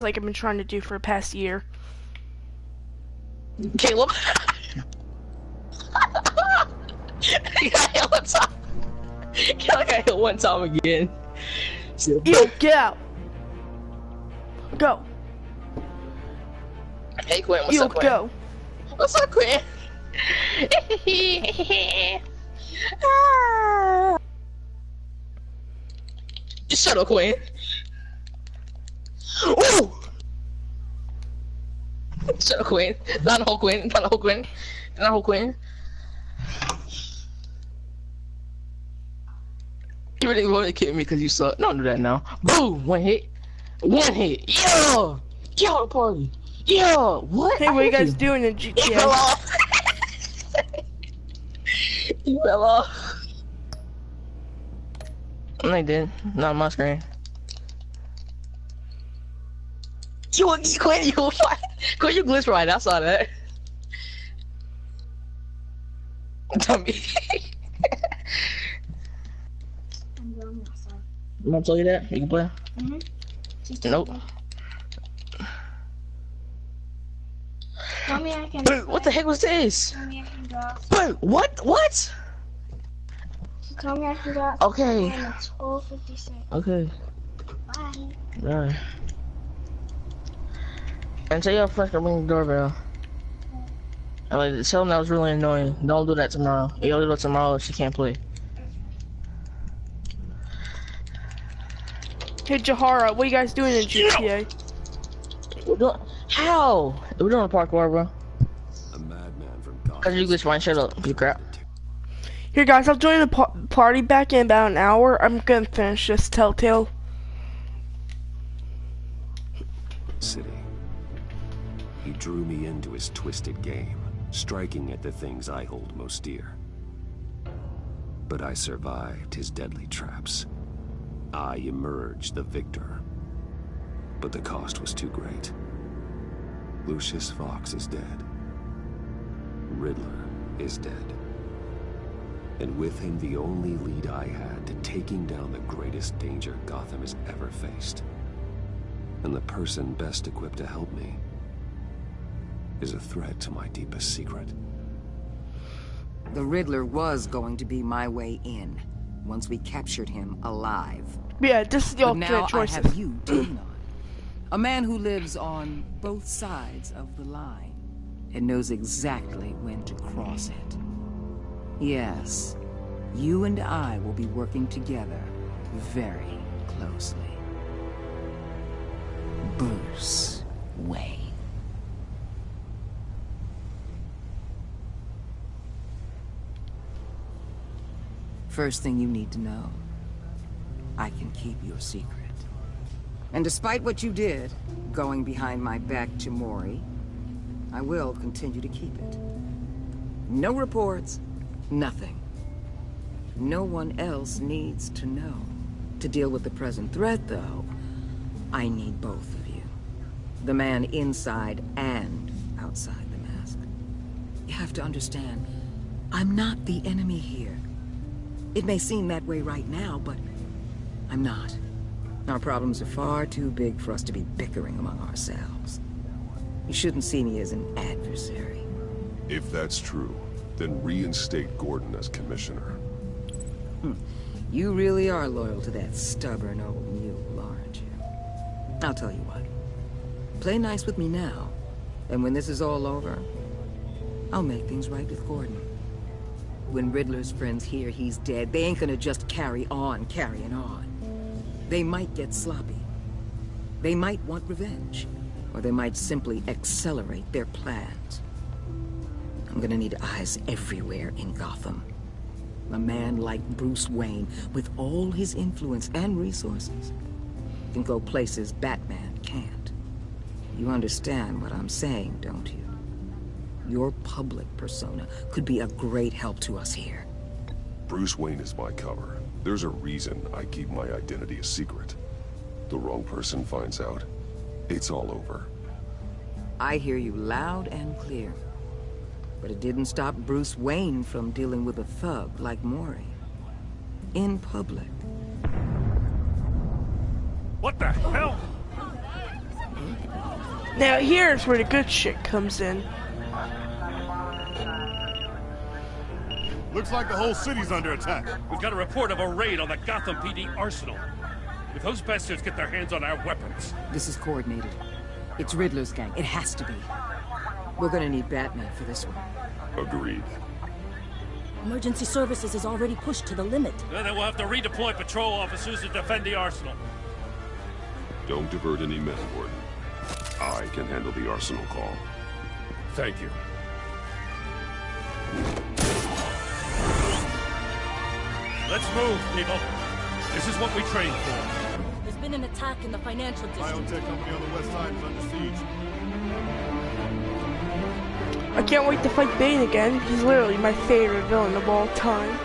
like I've been trying to do for the past year. Caleb. You got hit one time. Caleb got hit one time again. Yo, get out. Go. Hey Quinn, what's up, Quinn? Go. What's up, Quinn? Just shut up, Quinn. Ooh! Shut up, Quinn. Not a whole Quinn. Not a whole Quinn. Not a whole Quinn. You really want to kill me because you suck. Don't do that now. Boom! One hit. One hit. Yeah! Get out of the party. Yeah! What? Hey, what are you guys doing in GTA? You fell off. You fell off. No, I didn't. Not on my screen. You Quinn, you Quinn, you glitched right. I saw that. Tell me. You want to tell you that? You can play? Nope. Mommy, I can. Dude, what the heck was this? Mommy, I can draw. Wait, what? What? Mommy, I can draw. Okay. And it's 12:56. Okay. Bye. Alright. And tell your friends to ring the doorbell. And like, tell them that was really annoying. Don't do that tomorrow. You'll do it tomorrow if she can't play. Hey, Jahara, what are you guys doing in GTA? We're doing how? We're doing a parkour, bro. A madman from God. Cause you glitched mine. Shut up, you crap. Here, guys, I'll join the party back in about an hour. I'm gonna finish this Telltale. City. He drew me into his twisted game, striking at the things I hold most dear. But I survived his deadly traps. I emerged the victor. But the cost was too great. Lucius Fox is dead. Riddler is dead. And with him the only lead I had to taking down the greatest danger Gotham has ever faced. And the person best equipped to help me is a threat to my deepest secret. The Riddler was going to be my way in, once we captured him alive. Yeah, this is the But now alternate choices. I have you to lean on. A man who lives on both sides of the line and knows exactly when to cross it. Yes, you and I will be working together very closely. Bruce Wayne. First thing you need to know, I can keep your secret. And despite what you did, going behind my back to Mori, I will continue to keep it. No reports, nothing. No one else needs to know. To deal with the present threat, though, I need both of you. The man inside and outside the mask. You have to understand, I'm not the enemy here. It may seem that way right now, but I'm not. Our problems are far too big for us to be bickering among ourselves. You shouldn't see me as an adversary. If that's true, then reinstate Gordon as commissioner. You really are loyal to that stubborn old mule, aren't you? I'll tell you what. Play nice with me now, and when this is all over, I'll make things right with Gordon. When Riddler's friends hear he's dead, they ain't gonna just carry on carrying on. They might get sloppy. They might want revenge. Or they might simply accelerate their plans. I'm gonna need eyes everywhere in Gotham. A man like Bruce Wayne, with all his influence and resources, can go places Batman can't. You understand what I'm saying, don't you? Your public persona could be a great help to us here. Bruce Wayne is my cover. There's a reason I keep my identity a secret. The wrong person finds out, it's all over. I hear you loud and clear. But it didn't stop Bruce Wayne from dealing with a thug like Mori. In public. What the hell? Now here's where the good shit comes in. Looks like the whole city's under attack. We've got a report of a raid on the Gotham PD arsenal. If those bastards get their hands on our weapons... This is coordinated. It's Riddler's gang. It has to be. We're gonna need Batman for this one. Agreed. Emergency services is already pushed to the limit. Then we'll have to redeploy patrol officers to defend the arsenal. Don't divert any men, Warden. I can handle the arsenal call. Thank you. Let's move, people. This is what we trained for. There's been an attack in the financial district. Biotech company on the west side is under siege. I can't wait to fight Bane again. He's literally my favorite villain of all time.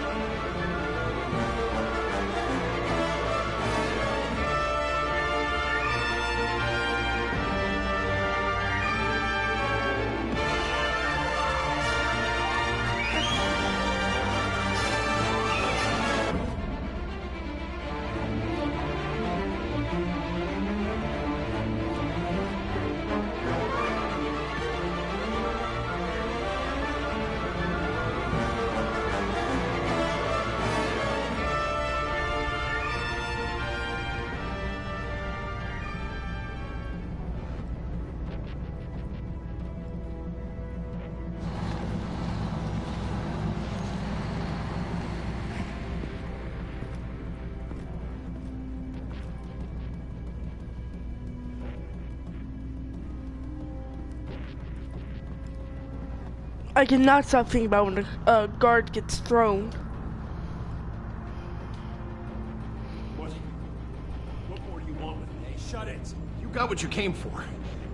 I cannot stop thinking about when the guard gets thrown. What more do you want with me? Hey, shut it. You got what you came for.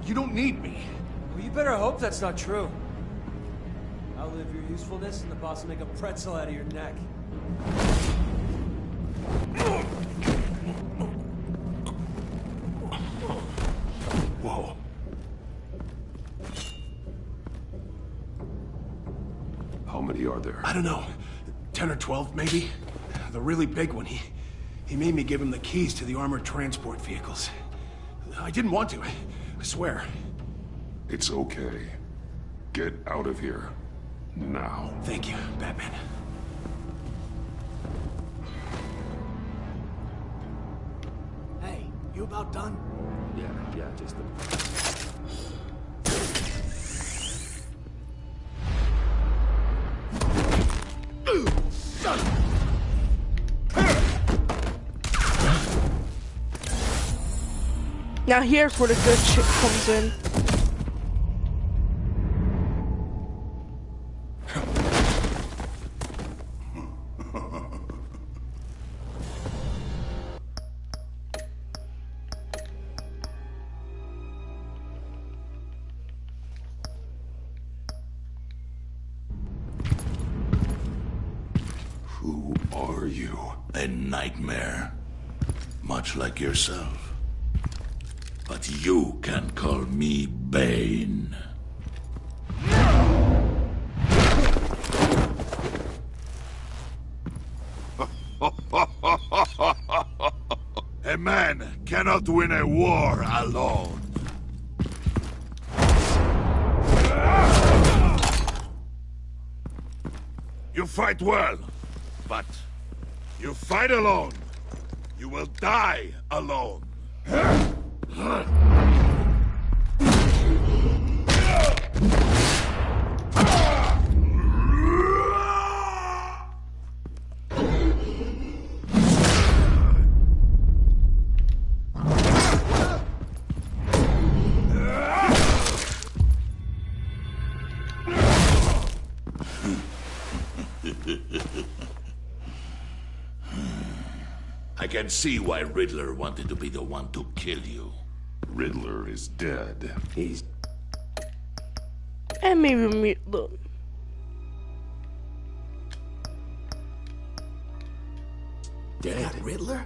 You don't need me. Well, you better hope that's not true. I'll live your usefulness and the boss will make a pretzel out of your neck. Whoa. How many are there? I don't know. 10 or 12, maybe? The really big one, he made me give him the keys to the armored transport vehicles. I didn't want to, I swear. It's okay. Get out of here. Now. Thank you, Batman. Hey, you about done? Yeah, just a... Now here's where the good shit comes in. Who are you? A nightmare. Much like yourself. But you can call me Bane. A man cannot win a war alone. You fight well, but you fight alone. You will die alone. I can see why Riddler wanted to be the one to kill you. Riddler is dead. He's... And maybe me, look. Dead? Riddler?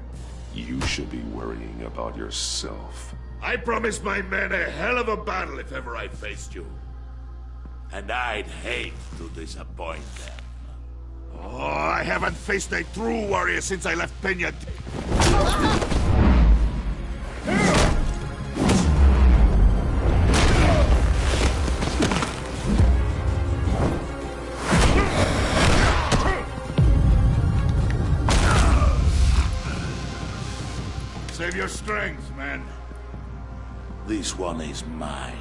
You should be worrying about yourself. I promised my men a hell of a battle if ever I faced you. And I'd hate to disappoint them. Oh, I haven't faced a true warrior since I left Peña. strength, man. This one is mine.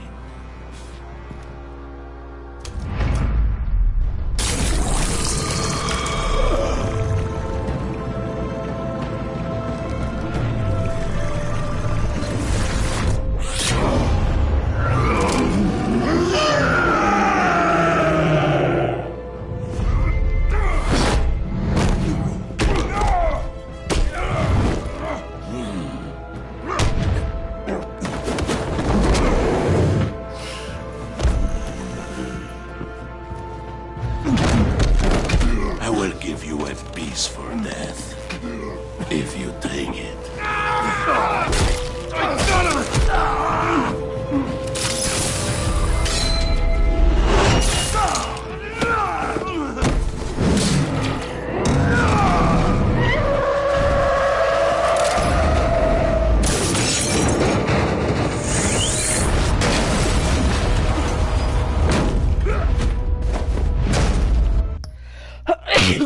If you take it.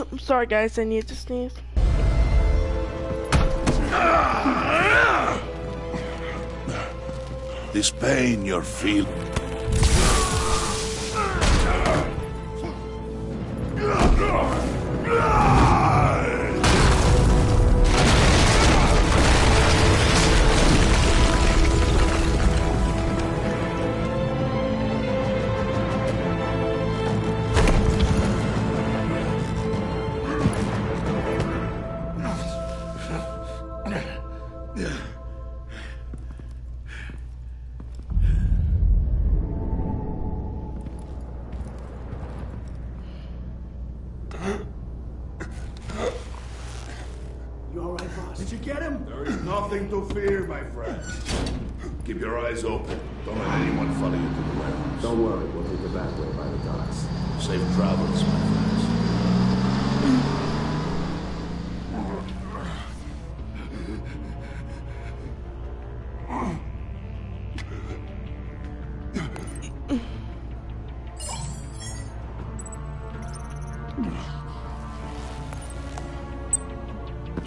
I'm sorry guys, I need to sneeze. This pain you're feeling. You all right, boss? Did you get him? There is nothing to fear, my friend. Keep your eyes open. Don't let anyone follow you to the warehouse. Don't worry, we'll take the back way by the docks. Safe travels, my friends.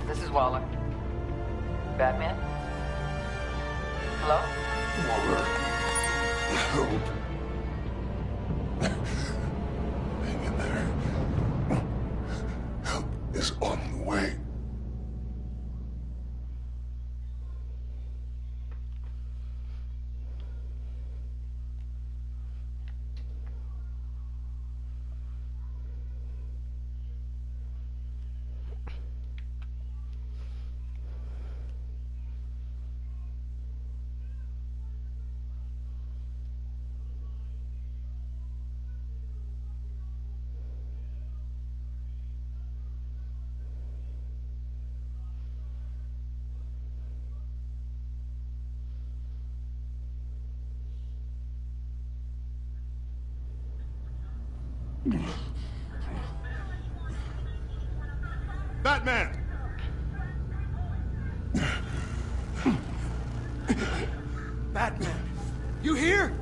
This is Waller. Batman? Hello? Waller. Help. Hang in there. Help is on the way. Batman! Batman! You here?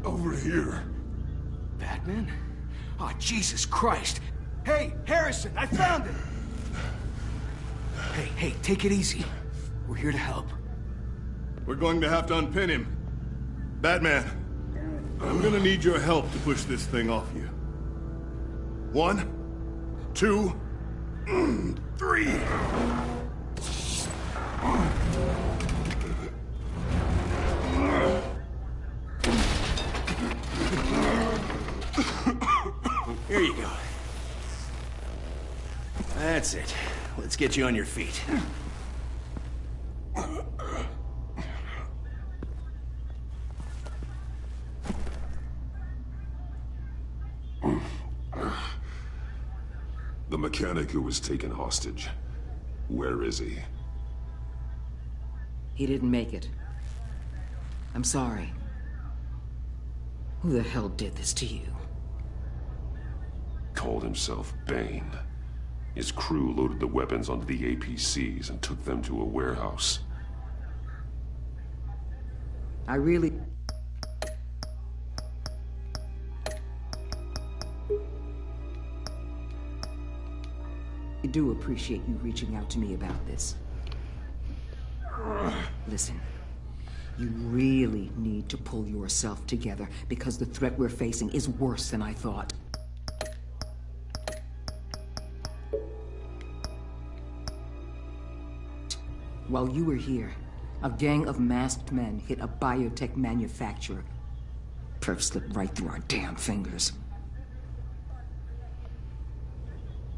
Over here. Batman? Oh, Jesus Christ! Hey, Harrison, I found it! Hey, take it easy. We're here to help. We're going to have to unpin him. Batman, I'm gonna need your help to push this thing off you. 1, 2, 3. Here you go. That's it. Let's get you on your feet. The mechanic who was taken hostage. Where is he? He didn't make it. I'm sorry. Who the hell did this to you? Called himself Bane. His crew loaded the weapons onto the APCs and took them to a warehouse. I really... I do appreciate you reaching out to me about this. Listen, you really need to pull yourself together because the threat we're facing is worse than I thought. While you were here, a gang of masked men hit a biotech manufacturer. Perf slipped right through our damn fingers.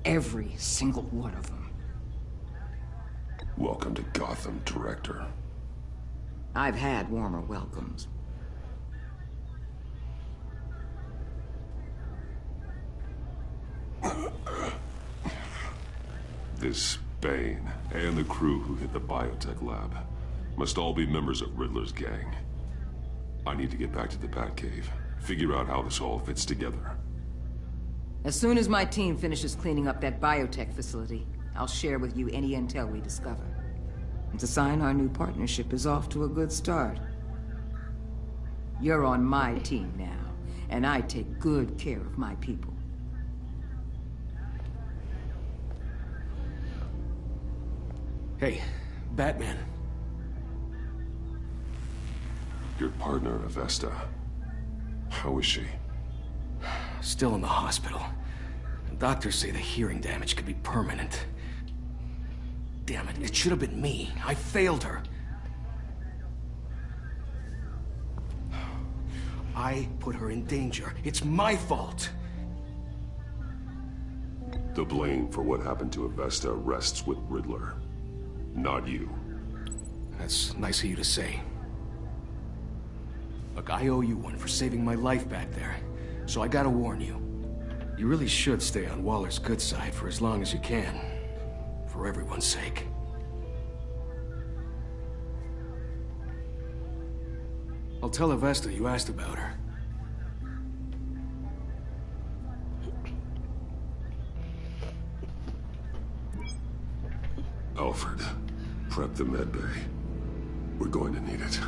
Every single one of them. Welcome to Gotham, Director. I've had warmer welcomes. This Bane and the crew who hit the biotech lab must all be members of Riddler's gang. I need to get back to the Batcave, figure out how this all fits together. As soon as my team finishes cleaning up that biotech facility, I'll share with you any intel we discover. It's a sign our new partnership is off to a good start. You're on my team now, and I take good care of my people. Hey, Batman. Your partner, Avesta. How is she? Still in the hospital. Doctors say the hearing damage could be permanent. Damn it, it should have been me. I failed her. I put her in danger. It's my fault. The blame for what happened to Avesta rests with Riddler, not you. That's nice of you to say. Look, I owe you one for saving my life back there, so I gotta warn you. You really should stay on Waller's good side for as long as you can. For everyone's sake. I'll tell Avesta you asked about her. Alfred, prep the med bay. We're going to need it.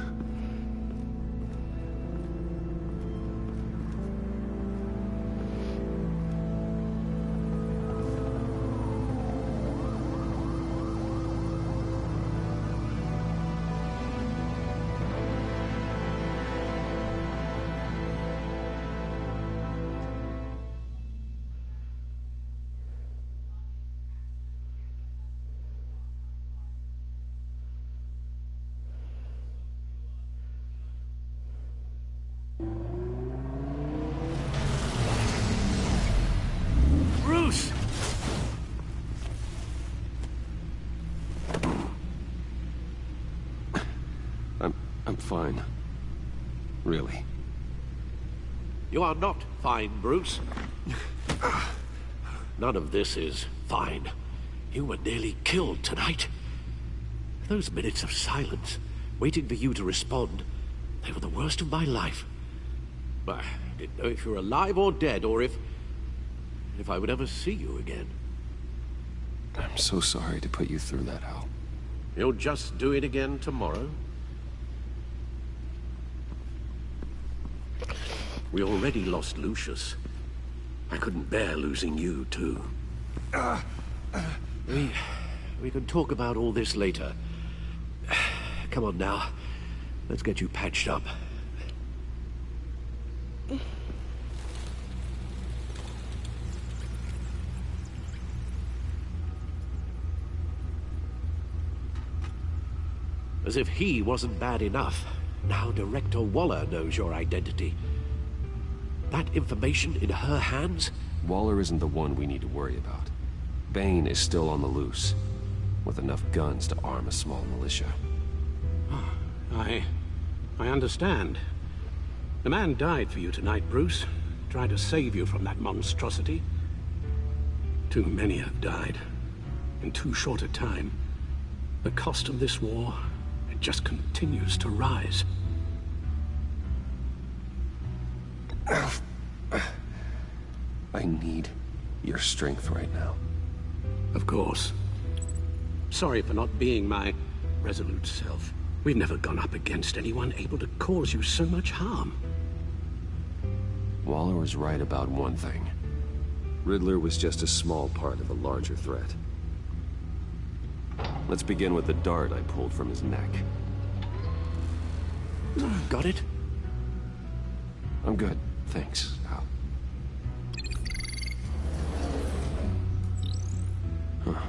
Bruce! I'm fine. Really. You are not fine, Bruce. None of this is fine. You were nearly killed tonight. Those minutes of silence, waiting for you to respond, they were the worst of my life. I didn't know if you were alive or dead, or if I would ever see you again. I'm so sorry to put you through that, Al. You'll just do it again tomorrow? We already lost Lucius. I couldn't bear losing you, too. We can talk about all this later. Come on now. Let's get you patched up. As if he wasn't bad enough, now Director Waller knows your identity. That information in her hands? Waller isn't the one we need to worry about. Bane is still on the loose, with enough guns to arm a small militia. I understand. The man died for you tonight, Bruce. Tried to save you from that monstrosity. Too many have died. In too short a time. The cost of this war, it just continues to rise. I need your strength right now. Of course. Sorry for not being my resolute self. We've never gone up against anyone able to cause you so much harm. Waller was right about one thing. Riddler was just a small part of a larger threat. Let's begin with the dart I pulled from his neck. Got it? I'm good, thanks, Al. Huh.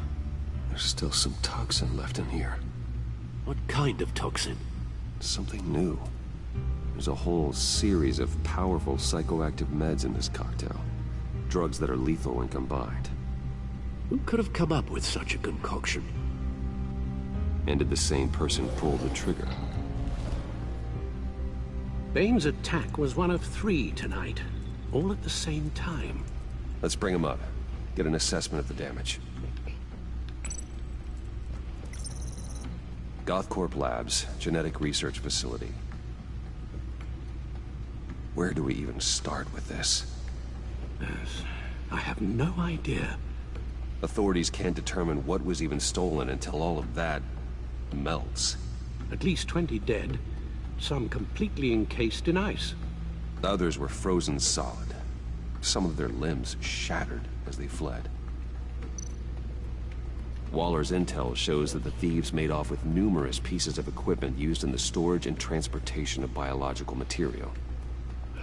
There's still some toxin left in here. What kind of toxin? Something new. There's a whole series of powerful psychoactive meds in this cocktail. Drugs that are lethal when combined. Who could have come up with such a concoction? And did the same person pull the trigger? Bane's attack was one of 3 tonight, all at the same time. Let's bring him up. Get an assessment of the damage. Gothcorp Labs, genetic research facility. Where do we even start with this? Yes, I have no idea. Authorities can't determine what was even stolen until all of that melts. At least 20 dead, some completely encased in ice. Others were frozen solid. Some of their limbs shattered as they fled. Waller's intel shows that the thieves made off with numerous pieces of equipment used in the storage and transportation of biological material.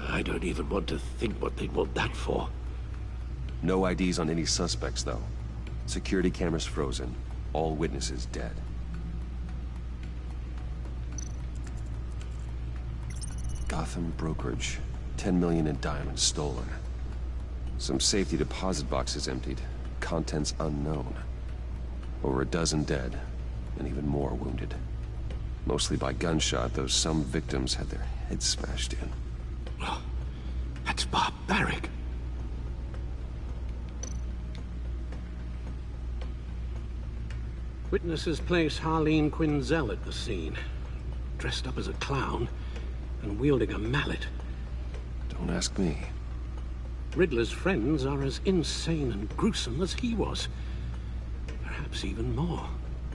I don't even want to think what they'd want that for. No IDs on any suspects, though. Security cameras frozen. All witnesses dead. Gotham brokerage. 10 million in diamonds stolen. Some safety deposit boxes emptied. Contents unknown. Over a dozen dead, and even more wounded. Mostly by gunshot, though some victims had their heads smashed in. Oh, that's barbaric. Witnesses place Harleen Quinzel at the scene, dressed up as a clown and wielding a mallet. Don't ask me. Riddler's friends are as insane and gruesome as he was. Perhaps even more.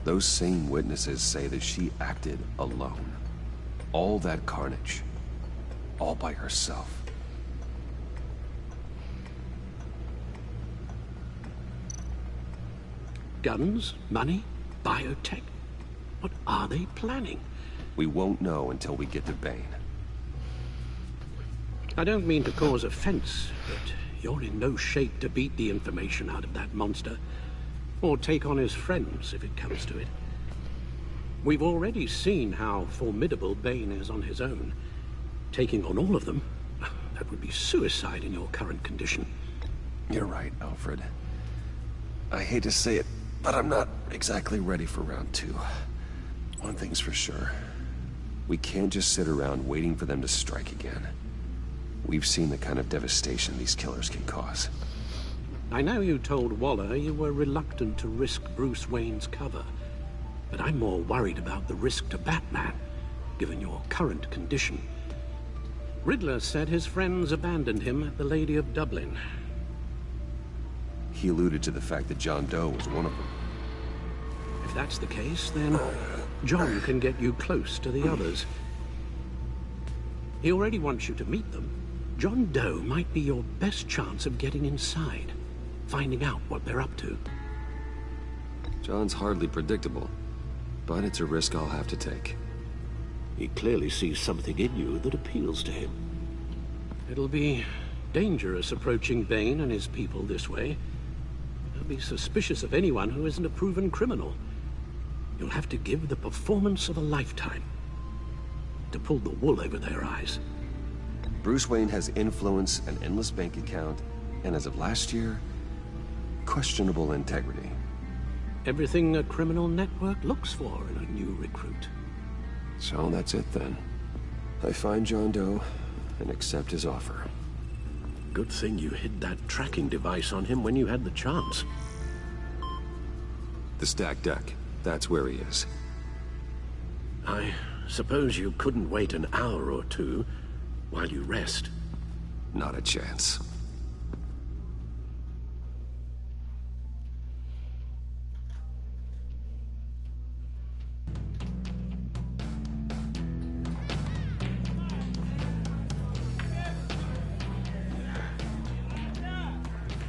Those same witnesses say that she acted alone. All that carnage. All by herself. Guns, money, biotech. What are they planning? We won't know until we get to Bane. I don't mean to cause offense, but you're in no shape to beat the information out of that monster. Or take on his friends, if it comes to it. We've already seen how formidable Bane is on his own. Taking on all of them, that would be suicide in your current condition. You're right, Alfred. I hate to say it, but I'm not exactly ready for round 2. One thing's for sure. We can't just sit around waiting for them to strike again. We've seen the kind of devastation these killers can cause. I know you told Waller you were reluctant to risk Bruce Wayne's cover, but I'm more worried about the risk to Batman, given your current condition. Riddler said his friends abandoned him at the Lady of Dublin. He alluded to the fact that John Doe was one of them. If that's the case, then John can get you close to the others. He already wants you to meet them. John Doe might be your best chance of getting inside, finding out what they're up to. John's hardly predictable, but it's a risk I'll have to take. He clearly sees something in you that appeals to him. It'll be dangerous approaching Bane and his people this way. They'll be suspicious of anyone who isn't a proven criminal. You'll have to give the performance of a lifetime to pull the wool over their eyes. Bruce Wayne has influence, an endless bank account, and as of last year, questionable integrity. Everything a criminal network looks for in a new recruit. So that's it then. I find John Doe and accept his offer. Good thing you hid that tracking device on him when you had the chance. The stacked deck, that's where he is. I suppose you couldn't wait an hour or two while you rest? Not a chance.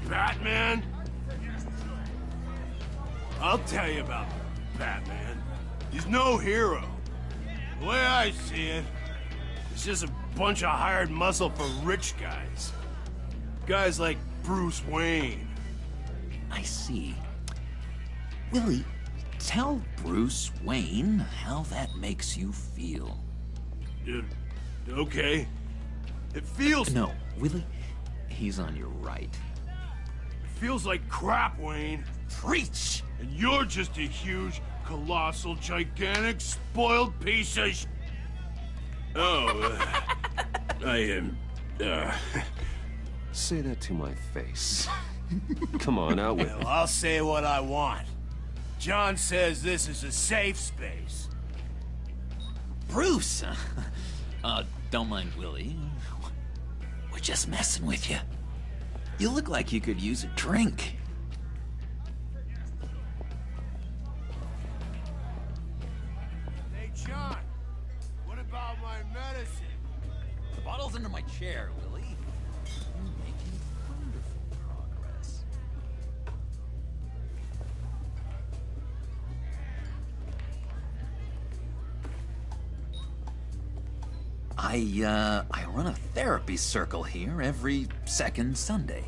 Batman? I'll tell you about Batman. He's no hero. The way I see it, it's just a bunch of hired muscle for rich guys. Guys like Bruce Wayne. I see. Willie, tell Bruce Wayne how that makes you feel. Okay. It feels... No, Willie, he's on your right. It feels like crap, Wayne. Preach! And you're just a huge, colossal, gigantic, spoiled piece of I am, Say that to my face. Come on, out with it. Well, I'll say what I want. John says this is a safe space. Bruce! Don't mind Willie. We're just messing with you. You look like you could use a drink. Hey, John, what about my medicine? The bottle's under my chair, Willie. You're making wonderful progress. I run a therapy circle here every second Sunday.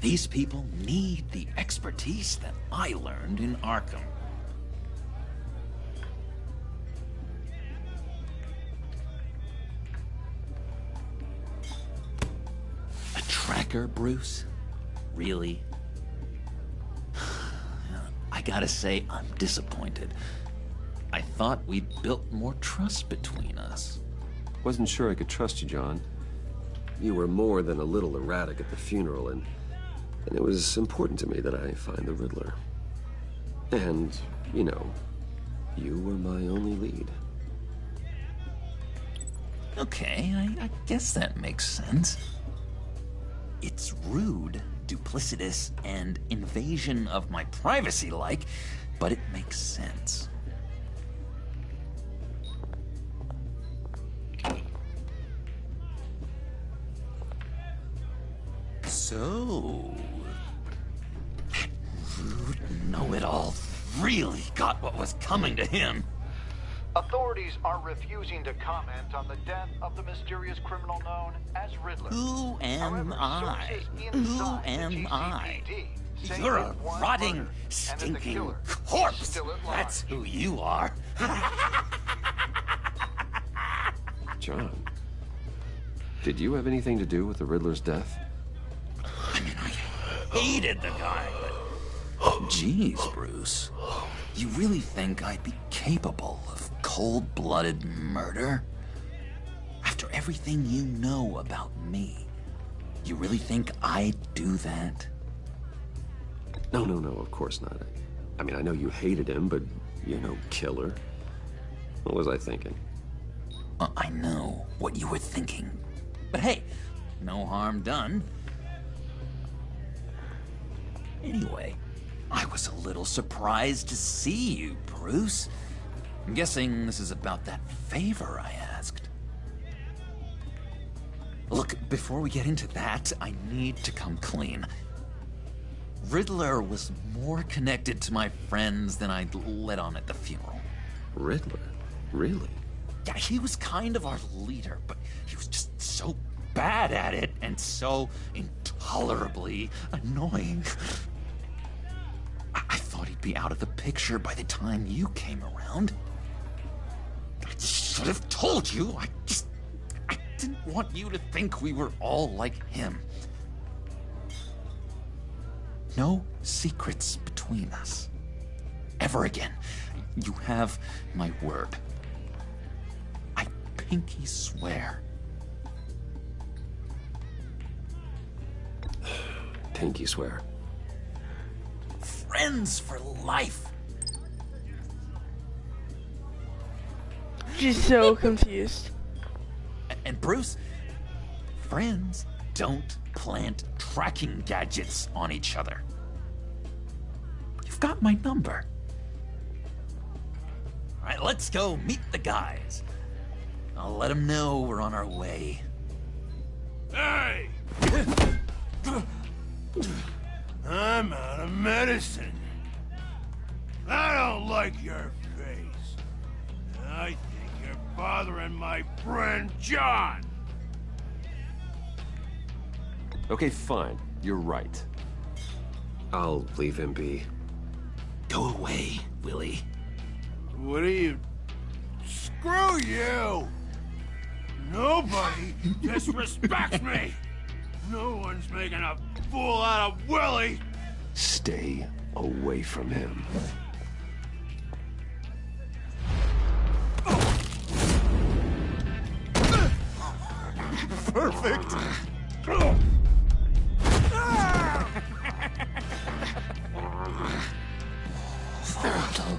These people need the expertise that I learned in Arkham. A tracker, Bruce? Really? I gotta say, I'm disappointed. I thought we'd built more trust between us. Wasn't sure I could trust you, John. You were more than a little erratic at the funeral, and it was important to me that I find the Riddler. And, you know, you were my only lead. Okay, I guess that makes sense. It's rude, duplicitous, and invasion of my privacy-like, but it makes sense. So, that rude know-it-all really got what was coming to him. Authorities are refusing to comment on the death of the mysterious criminal known as Riddler. Who am I? Who am I? You're a rotting, stinking corpse. That's who you are. John, did you have anything to do with the Riddler's death? I mean, I hated the guy, but... Jeez, Bruce. You really think I'd be capable of cold-blooded murder? After everything you know about me, you really think I'd do that? No, of course not. I mean, I know you hated him, but you're no killer. What was I thinking? I know what you were thinking. But hey, no harm done. Anyway, I was a little surprised to see you, Bruce. I'm guessing this is about that favor I asked. Look, before we get into that, I need to come clean. Riddler was more connected to my friends than I'd let on at the funeral. Riddler? Really? Yeah, he was kind of our leader, but he was just so bad at it and so intolerably annoying. I thought he'd be out of the picture by the time you came around. I should have told you. I didn't want you to think we were all like him. No secrets between us. Ever again. You have my word. I pinky swear. Pinky swear. Friends for life. She's so confused. And Bruce, friends don't plant tracking gadgets on each other. You've got my number. All right, let's go meet the guys. I'll let them know we're on our way. Hey! I'm out of medicine. don't like your face. I think you're bothering my friend John. Okay, fine. You're right. I'll leave him be. Go away, Willie. What are you... Screw you! Nobody disrespects me! No one's making a fool out of Willie! Stay away from him. Perfect!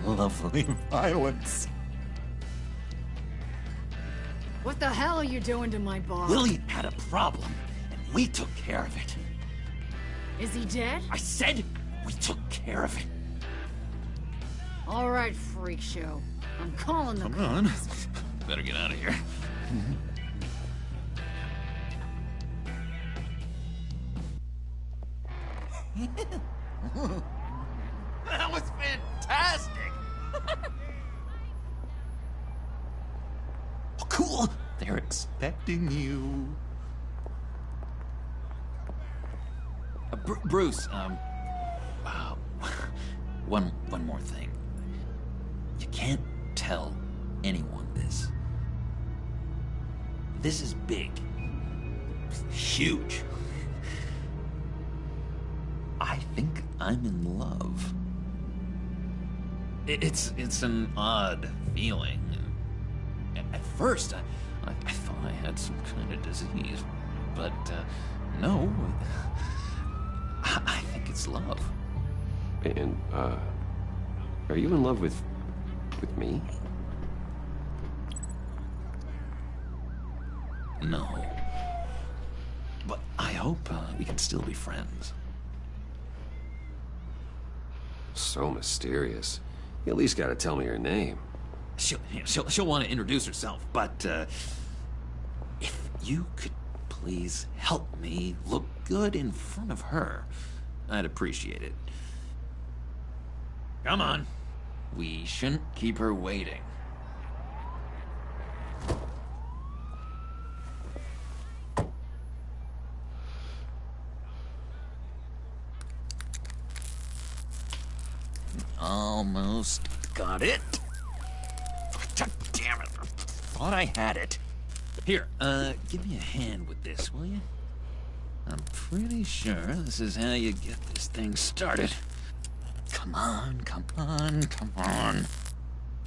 The lovely violence. What the hell are you doing to my boss? Willie had a problem, and we took care of it. Is he dead? I said we took care of it. All right, freak show. I'm calling the Come on. Better get out of here. That was fantastic! Oh, cool! They're expecting you. Bruce, one more thing. You can't tell anyone this. This is big. Huge. I think I'm in love. It's an odd feeling. At first, I thought I had some kind of disease, but no. I think it's love. And, are you in love with me? No. But I hope we can still be friends. So mysterious. You at least gotta tell me her name. She'll want to introduce herself, but if you could please help me look good in front of her, I'd appreciate it. Come on. We shouldn't keep her waiting. Almost got it. God damn it. Thought I had it. Here, give me a hand with this, will you? I'm pretty sure this is how you get this thing started. Come on, come on, come on.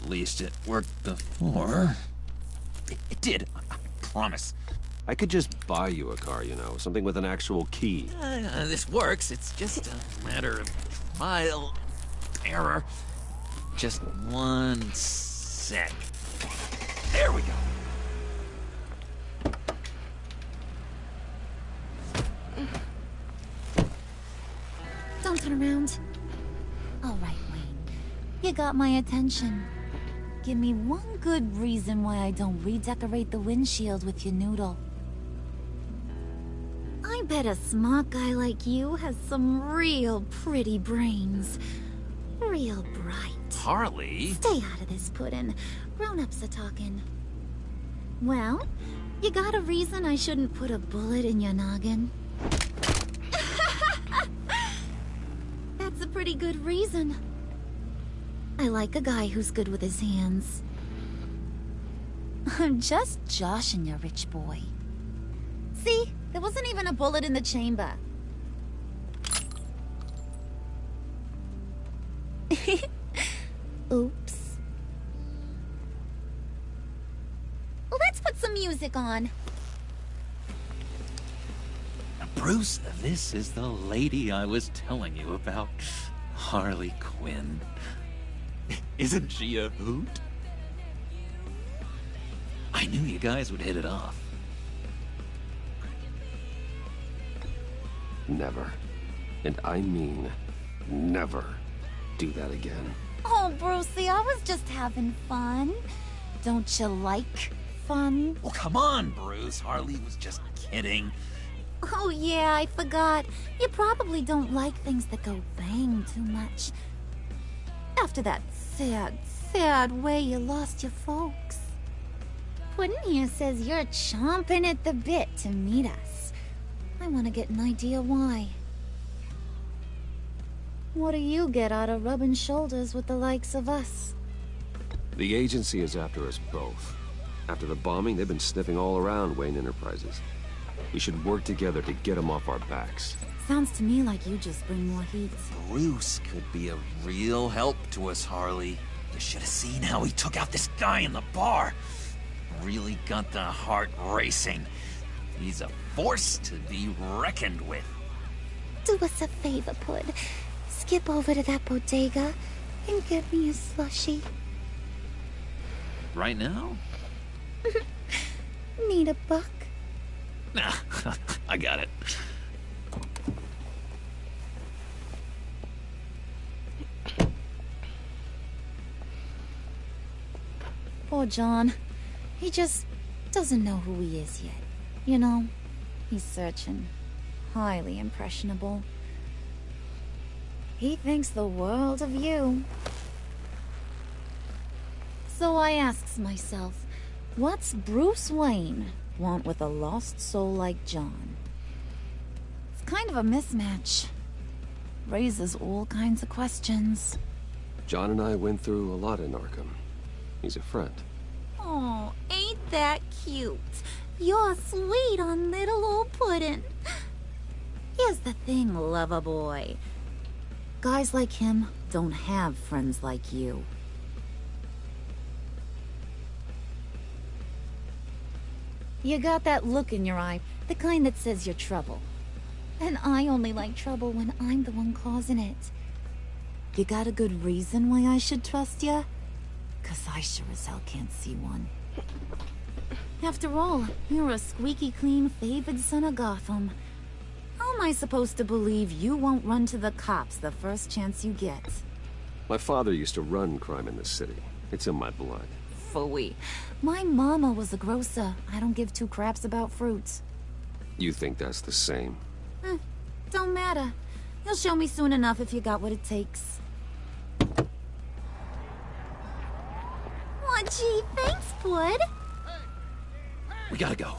At least it worked before. It did, I promise. I could just buy you a car, you know, something with an actual key. This works. It's just a matter of trial and error. Just one sec. There we go. Don't turn around. All right, Wayne. You got my attention. Give me one good reason why I don't redecorate the windshield with your noodle. I bet a smart guy like you has some real pretty brains. Real bright. Harley? Stay out of this, Puddin'. Grown-ups are talking. Well, you got a reason I shouldn't put a bullet in your noggin? That's a pretty good reason. I like a guy who's good with his hands. I'm just joshing you, rich boy. See? There wasn't even a bullet in the chamber. Oops. Let's put some music on. Bruce, this is the lady I was telling you about. Harley Quinn. Isn't she a hoot? I knew you guys would hit it off. Never. And I mean never do that again. Oh, Brucey, I was just having fun. Don't you like fun? Well, come on, Bruce. Harley was just kidding. Oh, yeah, I forgot. You probably don't like things that go bang too much. After that sad, sad way you lost your folks. Puddin' here says you're chomping at the bit to meet us. I want to get an idea why. What do you get out of rubbing shoulders with the likes of us? The agency is after us both. After the bombing, they've been sniffing all around Wayne Enterprises. We should work together to get them off our backs. Sounds to me like you just bring more heat. Bruce could be a real help to us, Harley. You should have seen how he took out this guy in the bar. Really got the heart racing. He's a force to be reckoned with. Do us a favor, Pud. Skip over to that bodega and get me a slushie. Right now? Need a buck? Nah, I got it. Poor John. He just doesn't know who he is yet. You know, he's searching. Highly impressionable. He thinks the world of you. So I asks myself, what's Bruce Wayne want with a lost soul like John? It's kind of a mismatch. Raises all kinds of questions. John and I went through a lot in Arkham. He's a friend. Oh, ain't that cute? You're sweet on little old Puddin'. Here's the thing, lover boy. Guys like him don't have friends like you. You got that look in your eye, the kind that says you're trouble. And I only like trouble when I'm the one causing it. You got a good reason why I should trust you? 'Cause I sure as hell can't see one. After all, you're a squeaky clean favored son of Gotham. How am I supposed to believe you won't run to the cops the first chance you get? My father used to run crime in this city. It's in my blood. Phooey. My mama was a grocer. I don't give two craps about fruits. You think that's the same? Don't matter. You'll show me soon enough if you got what it takes. Aw, gee, thanks, Bud. We gotta go.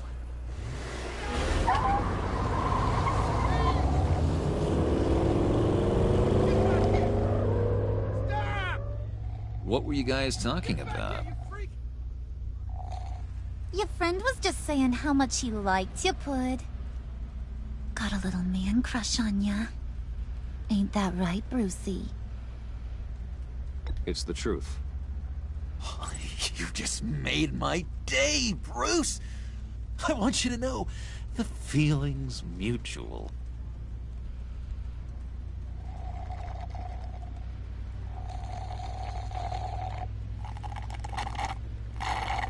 What were you guys talking about? Your friend was just saying how much he liked you, Pud. Got a little man crush on ya. Ain't that right, Brucey? It's the truth. You just made my day, Bruce! I want you to know, the feeling's mutual.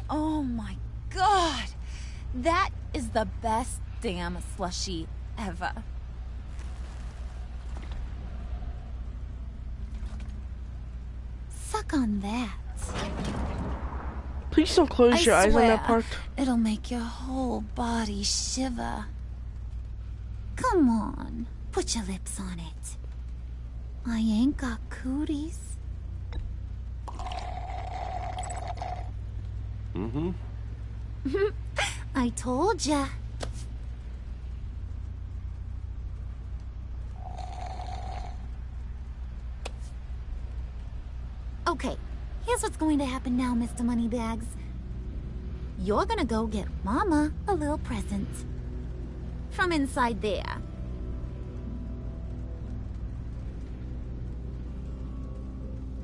Oh my god! That is the best damn slushie ever. Suck on that. Please don't close your eyes on that part. It'll make your whole body shiver. Come on, put your lips on it. I ain't got cooties. Mm-hmm. I told ya. Okay, here's what's going to happen now, Mr. Moneybags. You're gonna go get Mama a little present. From inside there.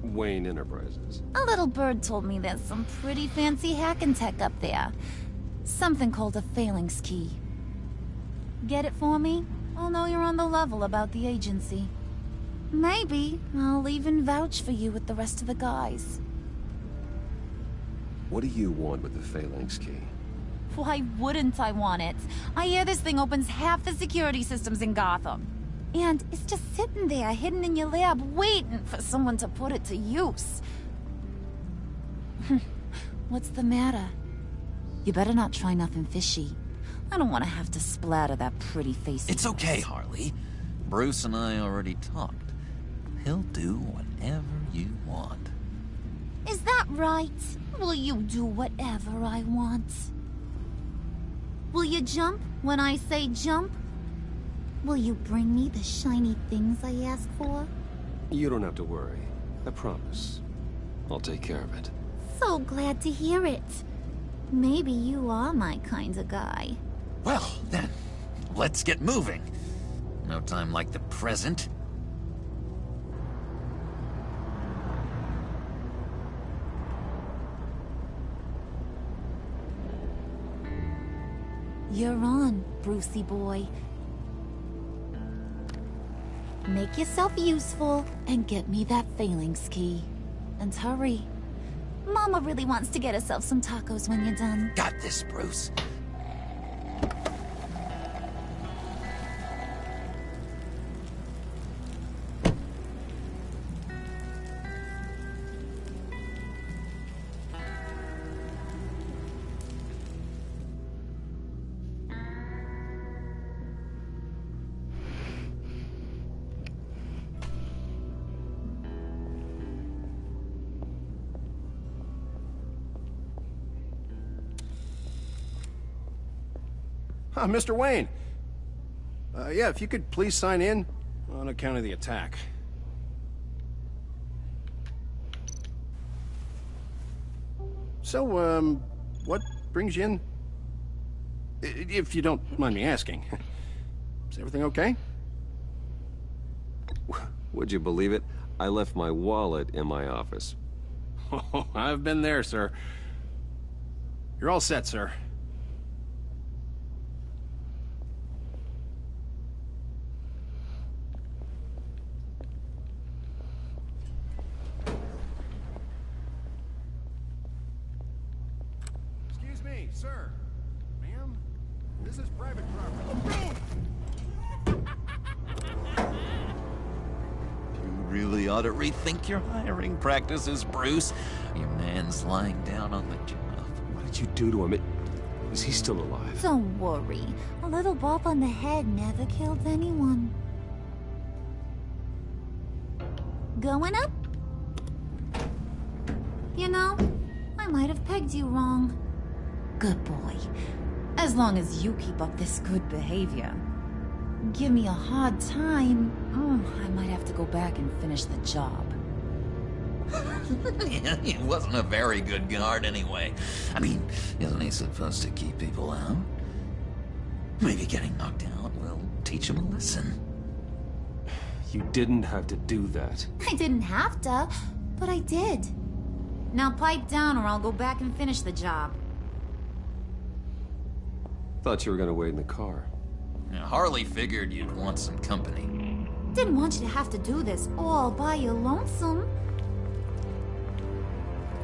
Wayne Enterprises. A little bird told me there's some pretty fancy hacking tech up there. Something called a phalanx key. Get it for me? I'll know you're on the level about the agency. Maybe I'll even vouch for you with the rest of the guys. What do you want with the phalanx key? Why wouldn't I want it? I hear this thing opens half the security systems in Gotham. And it's just sitting there, hidden in your lab, waiting for someone to put it to use. What's the matter? You better not try nothing fishy. I don't want to have to splatter that pretty face. It's okay, Harley. Bruce and I already talked. He'll do whatever you want. Is that right? Will you do whatever I want? Will you jump when I say jump? Will you bring me the shiny things I ask for? You don't have to worry. I promise. I'll take care of it. So glad to hear it. Maybe you are my kind of guy. Well, then, let's get moving. No time like the present. You're on, Brucey boy. Make yourself useful and get me that phalanx key. And hurry. Mama really wants to get herself some tacos when you're done. Got this, Bruce. Mr. Wayne. Yeah, if you could please sign in on account of the attack. So, what brings you in? If you don't mind me asking. Is everything okay? Would you believe it? I left my wallet in my office. Oh, I've been there, sir. You're all set, sir. Excuse me, sir. Ma'am, this is private property. You really ought to rethink your hiring practices, Bruce. Your man's lying down on the job. What did you do to him? Is he still alive? Don't worry. A little bump on the head never killed anyone. Going up? You know, I might have pegged you wrong. Good boy. As long as you keep up this good behavior. Give me a hard time, I might have to go back and finish the job. Yeah, he wasn't a very good guard anyway. I mean, isn't he supposed to keep people out? Maybe getting knocked out will teach him a lesson. You didn't have to do that. I didn't have to, but I did. Now pipe down or I'll go back and finish the job. Thought you were gonna wait in the car. Harley figured you'd want some company. Didn't want you to have to do this all by your lonesome.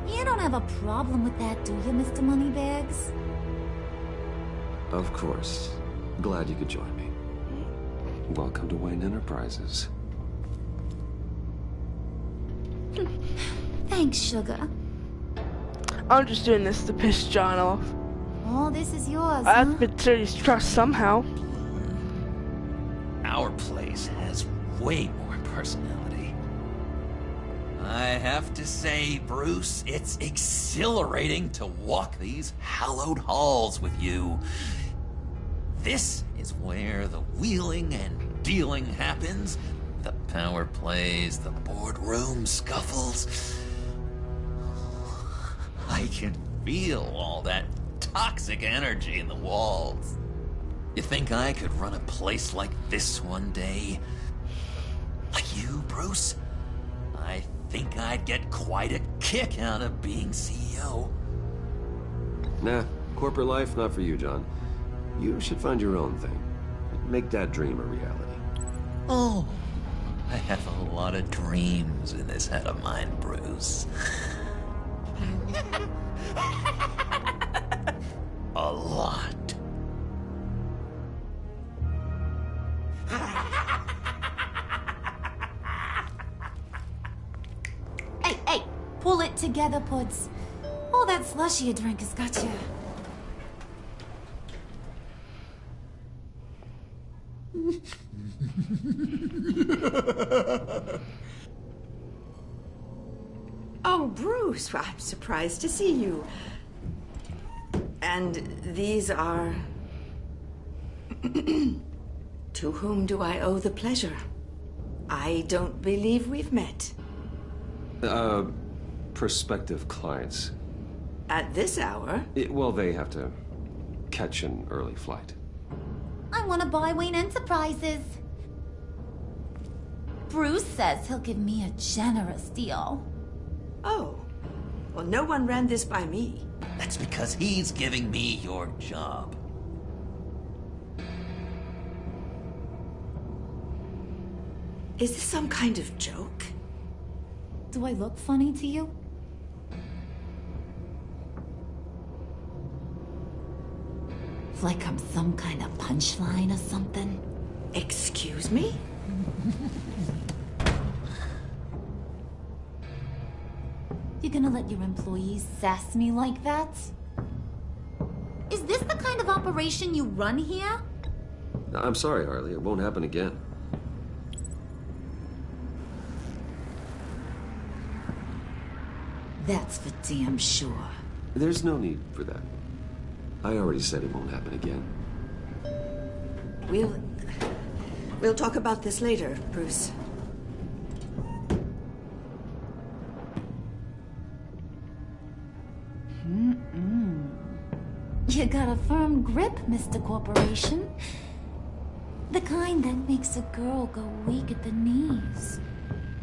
You don't have a problem with that, do you, Mr. Moneybags? Of course. Glad you could join me. Welcome to Wayne Enterprises. Thanks, sugar. I'm just doing this to piss John off. All this is yours, I have to betray his trust somehow. Our place has way more personality. I have to say, Bruce, it's exhilarating to walk these hallowed halls with you. This is where the wheeling and dealing happens. The power plays, the boardroom scuffles. I can feel all that toxic energy in the walls. You think I could run a place like this one day? Like you, Bruce? I think I'd get quite a kick out of being CEO. Nah, corporate life, not for you, John. You should find your own thing. Make that dream a reality. Oh, I have a lot of dreams in this head of mine, Bruce. A lot. Hey, pull it together, Puds. All that slushy you drink has got you. Oh, Bruce. Bruce, I'm surprised to see you. And these are... To whom do I owe the pleasure? I don't believe we've met. Prospective clients. At this hour? Well, they have to catch an early flight. I want to buy Wayne Enterprises. Bruce says he'll give me a generous deal. Oh. Well, no one ran this by me. That's because he's giving me your job. Is this some kind of joke? Do I look funny to you? Like I'm some kind of punchline or something? Excuse me? You gonna let your employees sass me like that? Is this the kind of operation you run here? I'm sorry, Harley. It won't happen again. That's for damn sure. There's no need for that. I already said it won't happen again. We'll talk about this later, Bruce. You got a firm grip, Mr. Corporation. The kind that makes a girl go weak at the knees.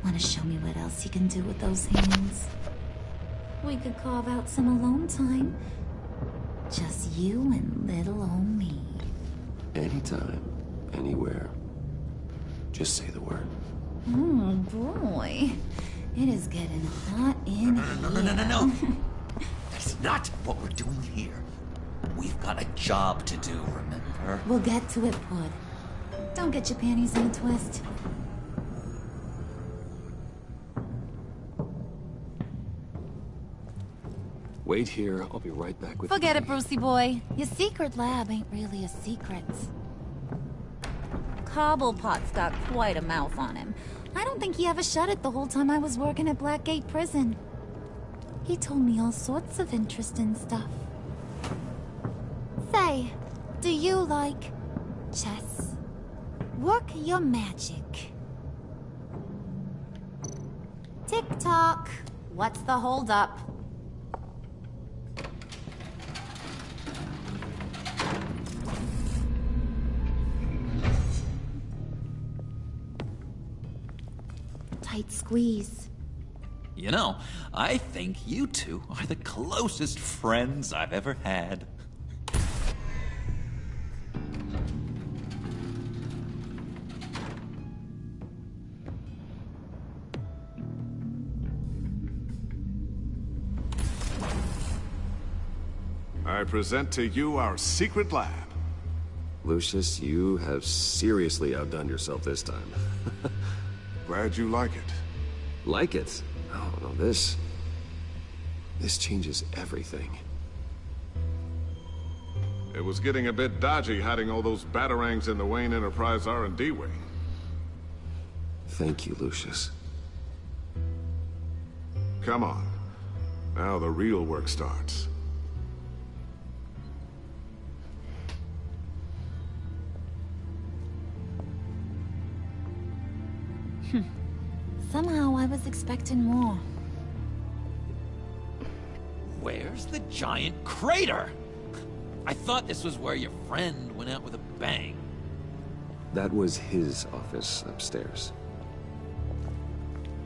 Want to show me what else you can do with those hands? We could carve out some alone time. Just you and little old me. Anytime, anywhere. Just say the word. Oh, boy. It is getting hot in here. No. That's not what we're doing here. We've got a job to do, remember? We'll get to it, Bud. Don't get your panties in a twist. Wait here. I'll be right back with Forget it, Brucey boy. Your secret lab ain't really a secret. Cobblepot's got quite a mouth on him. I don't think he ever shut it the whole time I was working at Blackgate Prison. He told me all sorts of interesting stuff. Say, do you like chess? Work your magic. Tick-tock. What's the holdup? Tight squeeze. You know, I think you two are the closest friends I've ever had. I present to you our secret lab. Lucius, you have seriously outdone yourself this time. Glad you like it. Like it? Oh, no, this changes everything. It was getting a bit dodgy hiding all those batarangs in the Wayne Enterprise R&D wing. Thank you, Lucius. Come on. Now the real work starts. Somehow I was expecting more. Where's the giant crater? I thought this was where your friend went out with a bang. That was his office upstairs.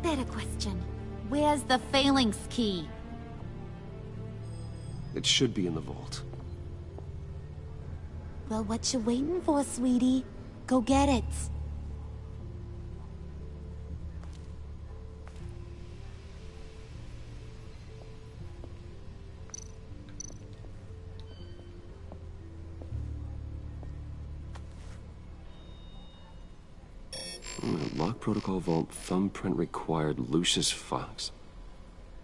Better question. Where's the phalanx key? It should be in the vault. Well, what you waiting for, sweetie? Go get it. Lock protocol vault thumbprint required Lucius Fox.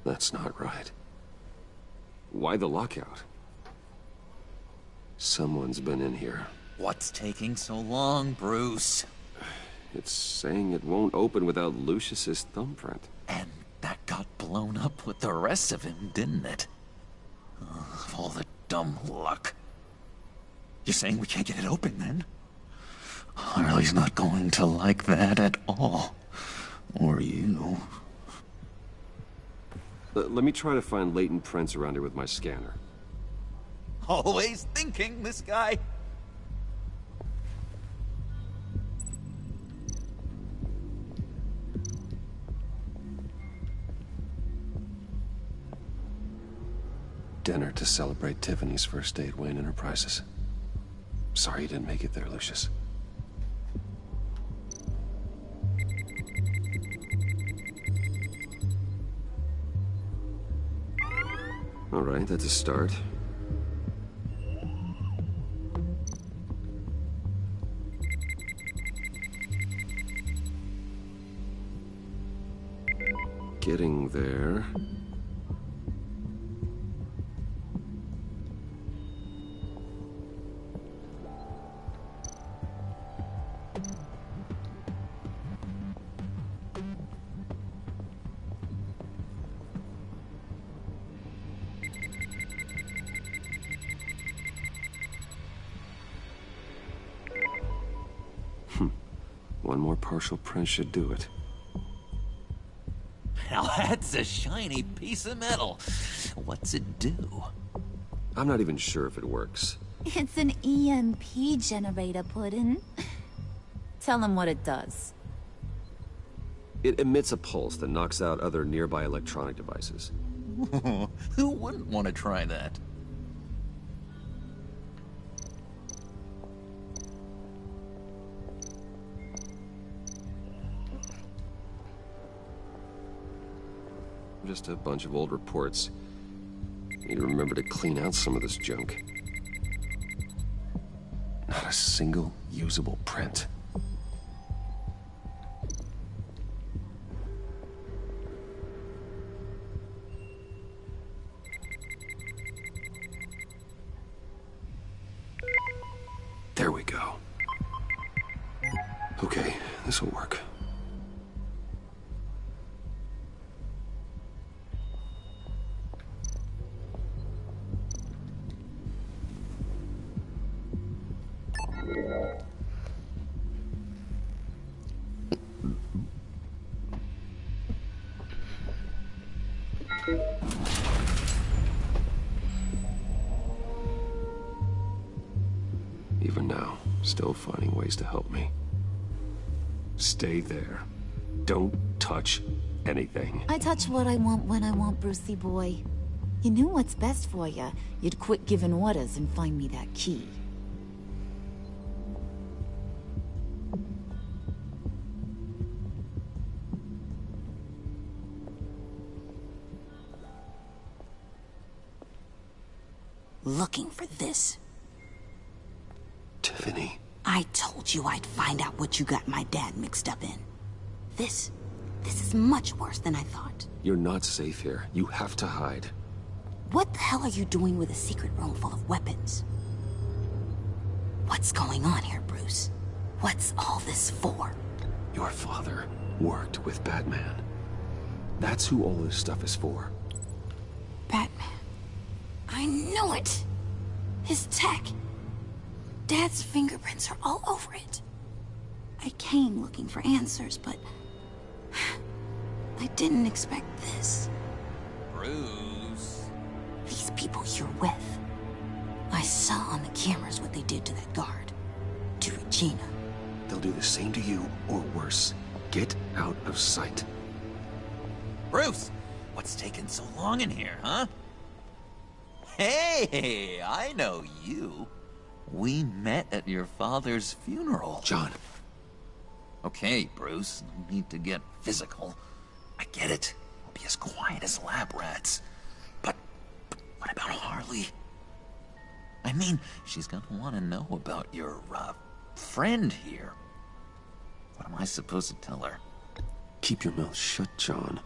That's not right. Why the lockout? Someone's been in here. What's taking so long, Bruce? It's saying it won't open without Lucius's thumbprint. And That got blown up with the rest of him, didn't it? All the dumb luck. You're saying we can't get it open, then? Harley's not going to like that at all. Or you. Let me try to find latent prints around here with my scanner. Always thinking, this guy. Dinner to celebrate Tiffany's first day at Wayne Enterprises. Sorry you didn't make it there, Lucius. All right, that's a start. Getting there. One more partial print should do it. Now that's a shiny piece of metal. What's it do? I'm not even sure if it works. It's an EMP generator, Puddin'. Tell him what it does. It emits a pulse that knocks out other nearby electronic devices. Who wouldn't want to try that? Just a bunch of old reports. Need to remember to clean out some of this junk. Not a single usable print. There we go. Okay, this will work. Even now, still finding ways to help me. Stay there. Don't touch anything. I touch what I want when I want, Brucey boy. You knew what's best for you. You'd quit giving orders and find me that key. Looking for this. Tiffany. I told you I'd find out what you got my dad mixed up in. This is much worse than I thought. You're not safe here. You have to hide. What the hell are you doing with a secret room full of weapons? What's going on here, Bruce? What's all this for? Your father worked with Batman. That's who all this stuff is for. Batman. I knew it! His tech. Dad's fingerprints are all over it. I came looking for answers, but I didn't expect this. Bruce. These people you're with. I saw on the cameras what they did to that guard. To Regina. They'll do the same to you, or worse. Get out of sight. Bruce! What's taking so long in here, huh? Hey, I know you. We met at your father's funeral. John. Okay, Bruce, no need to get physical. I get it. We'll be as quiet as lab rats. But what about Harley? I mean, she's gonna want to know about your, friend here. What am I supposed to tell her? Keep your mouth shut, John.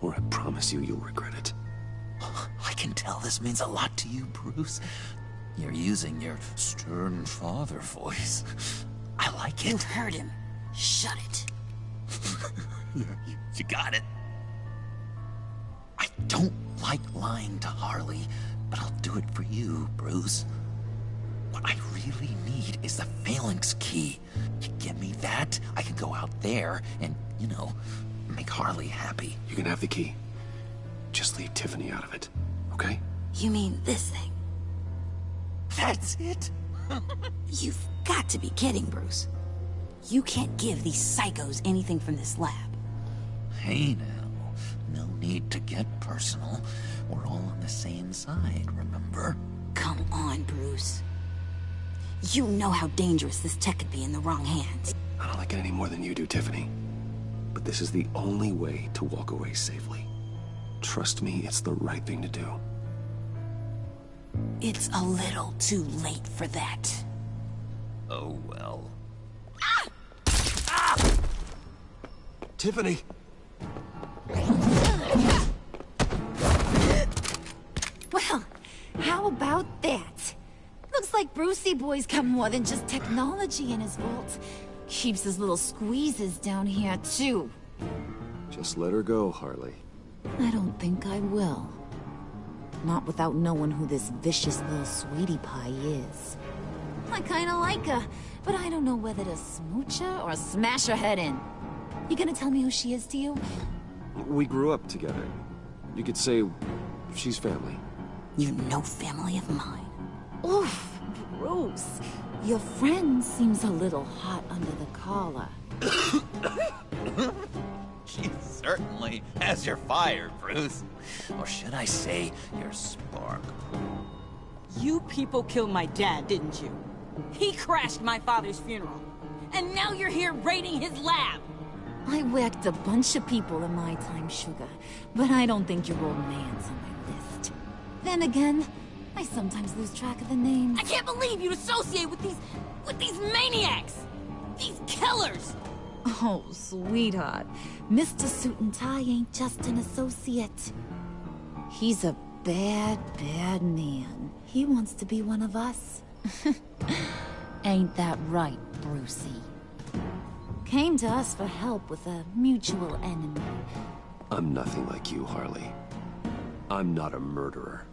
Or I promise you, you'll regret it. I can tell this means a lot to you, Bruce. You're using your stern father voice. I like it. You heard him. Shut it. Yeah, you got it. don't like lying to Harley, but I'll do it for you, Bruce. What I really need is the phalanx key. You give me that, I can go out there and, you know, make Harley happy. You can have the key. Just leave Tiffany out of it, okay? You mean this thing? That's it? You've got to be kidding, Bruce. You can't give these psychos anything from this lab. Hey now, no need to get personal. We're all on the same side, remember? Come on, Bruce. You know how dangerous this tech could be in the wrong hands. I don't like it any more than you do, Tiffany. But this is the only way to walk away safely. Trust me, it's the right thing to do. It's a little too late for that. Oh well. Tiffany! Well, how about that? Looks like Brucey Boy's got more than just technology in his vault. Keeps his little squeezes down here, too. Just let her go, Harley. I don't think I will. Not without knowing who this vicious little sweetie pie is. I kinda like her, but I don't know whether to smooch her or smash her head in. You gonna tell me who she is to you? We grew up together. You could say she's family. You're no family of mine. Oof, Bruce. Your friend seems a little hot under the collar. She certainly has your fire, Bruce. Or should I say, your spark. You people killed my dad, didn't you? He crashed my father's funeral. And now you're here raiding his lab! I whacked a bunch of people in my time, Sugar, but I don't think your old man's on my list. Then again, I sometimes lose track of the names. I can't believe you'd associate with these maniacs! These killers! Oh, sweetheart. Mr. Suit and Tie ain't just an associate. He's a bad, bad man. He wants to be one of us. Ain't that right, Brucey? Came to us for help with a mutual enemy. I'm nothing like you, Harley. I'm not a murderer.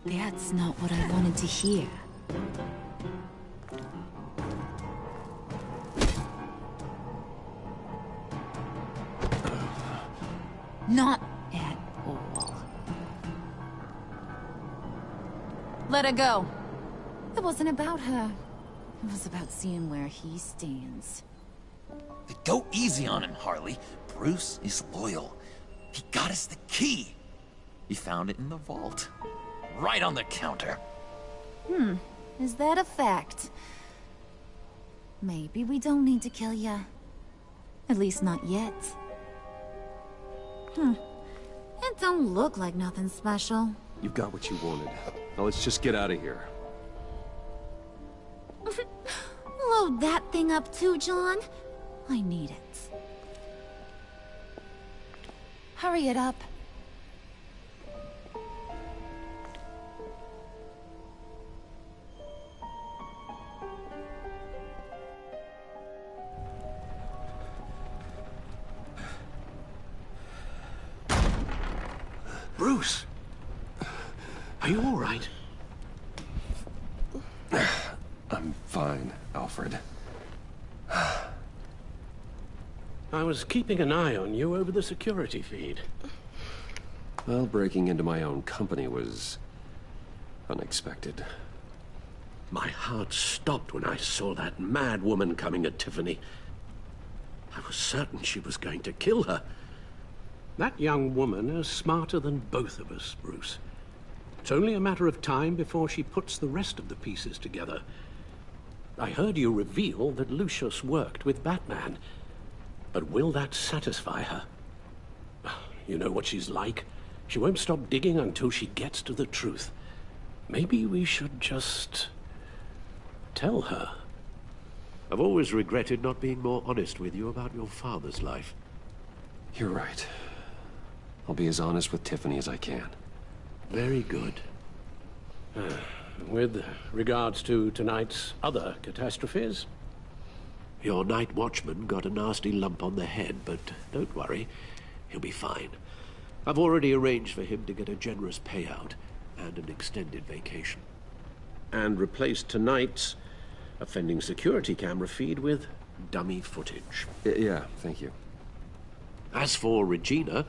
That's not what I wanted to hear. Not at all. Let her go. It wasn't about her. It was about seeing where he stands. Go easy on him, Harley. Bruce is loyal. He got us the key. He found it in the vault. Right on the counter. Is that a fact? Maybe we don't need to kill ya. At least not yet. It don't look like nothing special. You've got what you wanted. Now let's just get out of here. Load that thing up too, John. I need it. Hurry it up. Bruce! Are you all right? I'm fine, Alfred. I was keeping an eye on you over the security feed. Well, breaking into my own company was unexpected. My heart stopped when I saw that mad woman coming at Tiffany. I was certain she was going to kill her. That young woman is smarter than both of us, Bruce. It's only a matter of time before she puts the rest of the pieces together. I heard you reveal that Lucius worked with Batman. But will that satisfy her? You know what she's like. She won't stop digging until she gets to the truth. Maybe we should just tell her. I've always regretted not being more honest with you about your father's life. You're right. I'll be as honest with Tiffany as I can. Very good. With regards to tonight's other catastrophes, your night watchman got a nasty lump on the head, but don't worry, he'll be fine. I've already arranged for him to get a generous payout and an extended vacation. And replaced tonight's offending security camera feed with dummy footage. Yeah, thank you. As for Regina,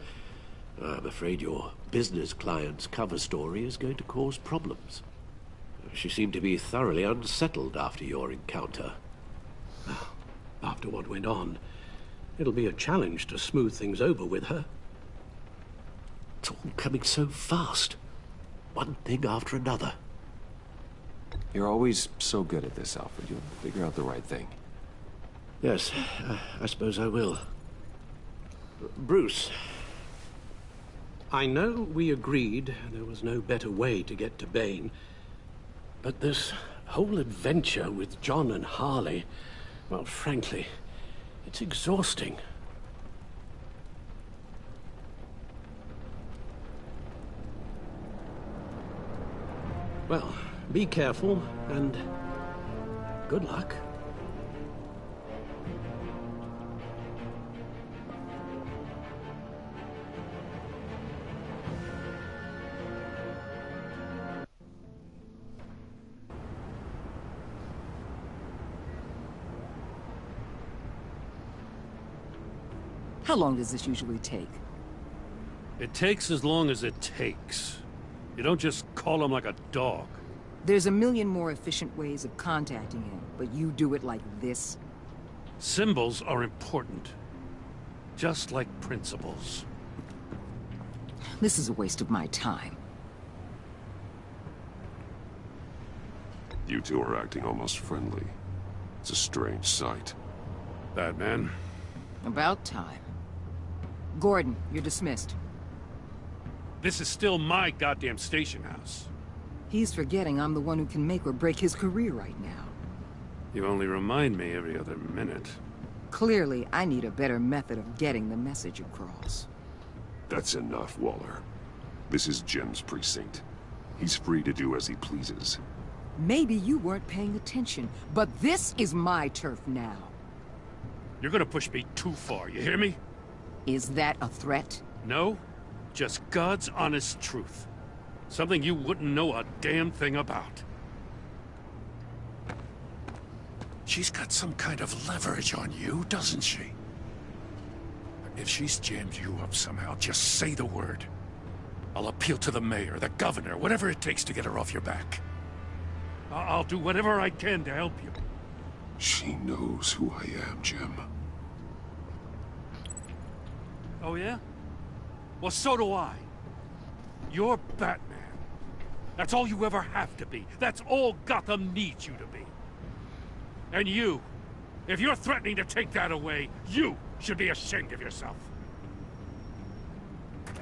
I'm afraid your business client's cover story is going to cause problems. She seemed to be thoroughly unsettled after your encounter. After what went on, it'll be a challenge to smooth things over with her. It's all coming so fast. One thing after another. You're always so good at this, Alfred. You'll figure out the right thing. Yes, I suppose I will. Bruce. I know we agreed there was no better way to get to Bane, but this whole adventure with John and Harley, well, frankly, it's exhausting. Well, be careful, and good luck. How long does this usually take? It takes as long as it takes. You don't just call him like a dog. There's a million more efficient ways of contacting him, but you do it like this? Symbols are important. Just like principles. This is a waste of my time. You two are acting almost friendly. It's a strange sight. Batman. About time. Gordon, you're dismissed. This is still my goddamn station house. He's forgetting I'm the one who can make or break his career right now. You only remind me every other minute. Clearly, I need a better method of getting the message across. That's enough, Waller. This is Jim's precinct. He's free to do as he pleases. Maybe you weren't paying attention, but this is my turf now. You're gonna push me too far, you hear me? Is that a threat? No, just God's honest truth. Something you wouldn't know a damn thing about. She's got some kind of leverage on you, doesn't she? If she's jammed you up somehow, just say the word. I'll appeal to the mayor, the governor, whatever it takes to get her off your back. I'll do whatever I can to help you. She knows who I am, Jim. Oh, yeah? Well, so do I. You're Batman. That's all you ever have to be. That's all Gotham needs you to be. And you, if you're threatening to take that away, you should be ashamed of yourself.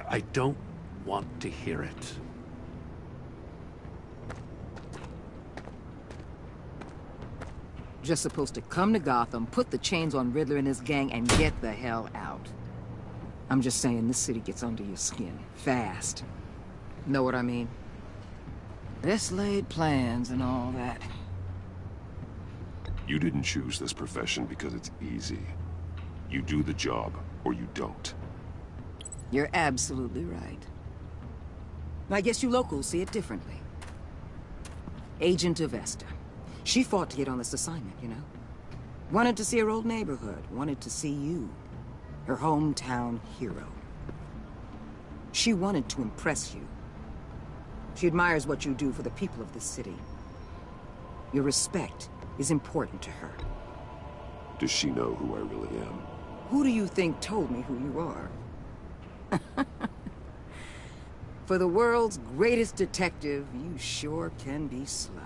I don't want to hear it. Just supposed to come to Gotham, put the chains on Riddler and his gang, and get the hell out. I'm just saying, this city gets under your skin. Fast. Know what I mean? Best laid plans and all that. You didn't choose this profession because it's easy. You do the job, or you don't. You're absolutely right. I guess you locals see it differently. Agent Avesta. She fought to get on this assignment, you know? Wanted to see her old neighborhood. Wanted to see you. Her hometown hero. She wanted to impress you. She admires what you do for the people of this city. Your respect is important to her. Does she know who I really am? Who do you think told me who you are? For the world's greatest detective, you sure can be slow.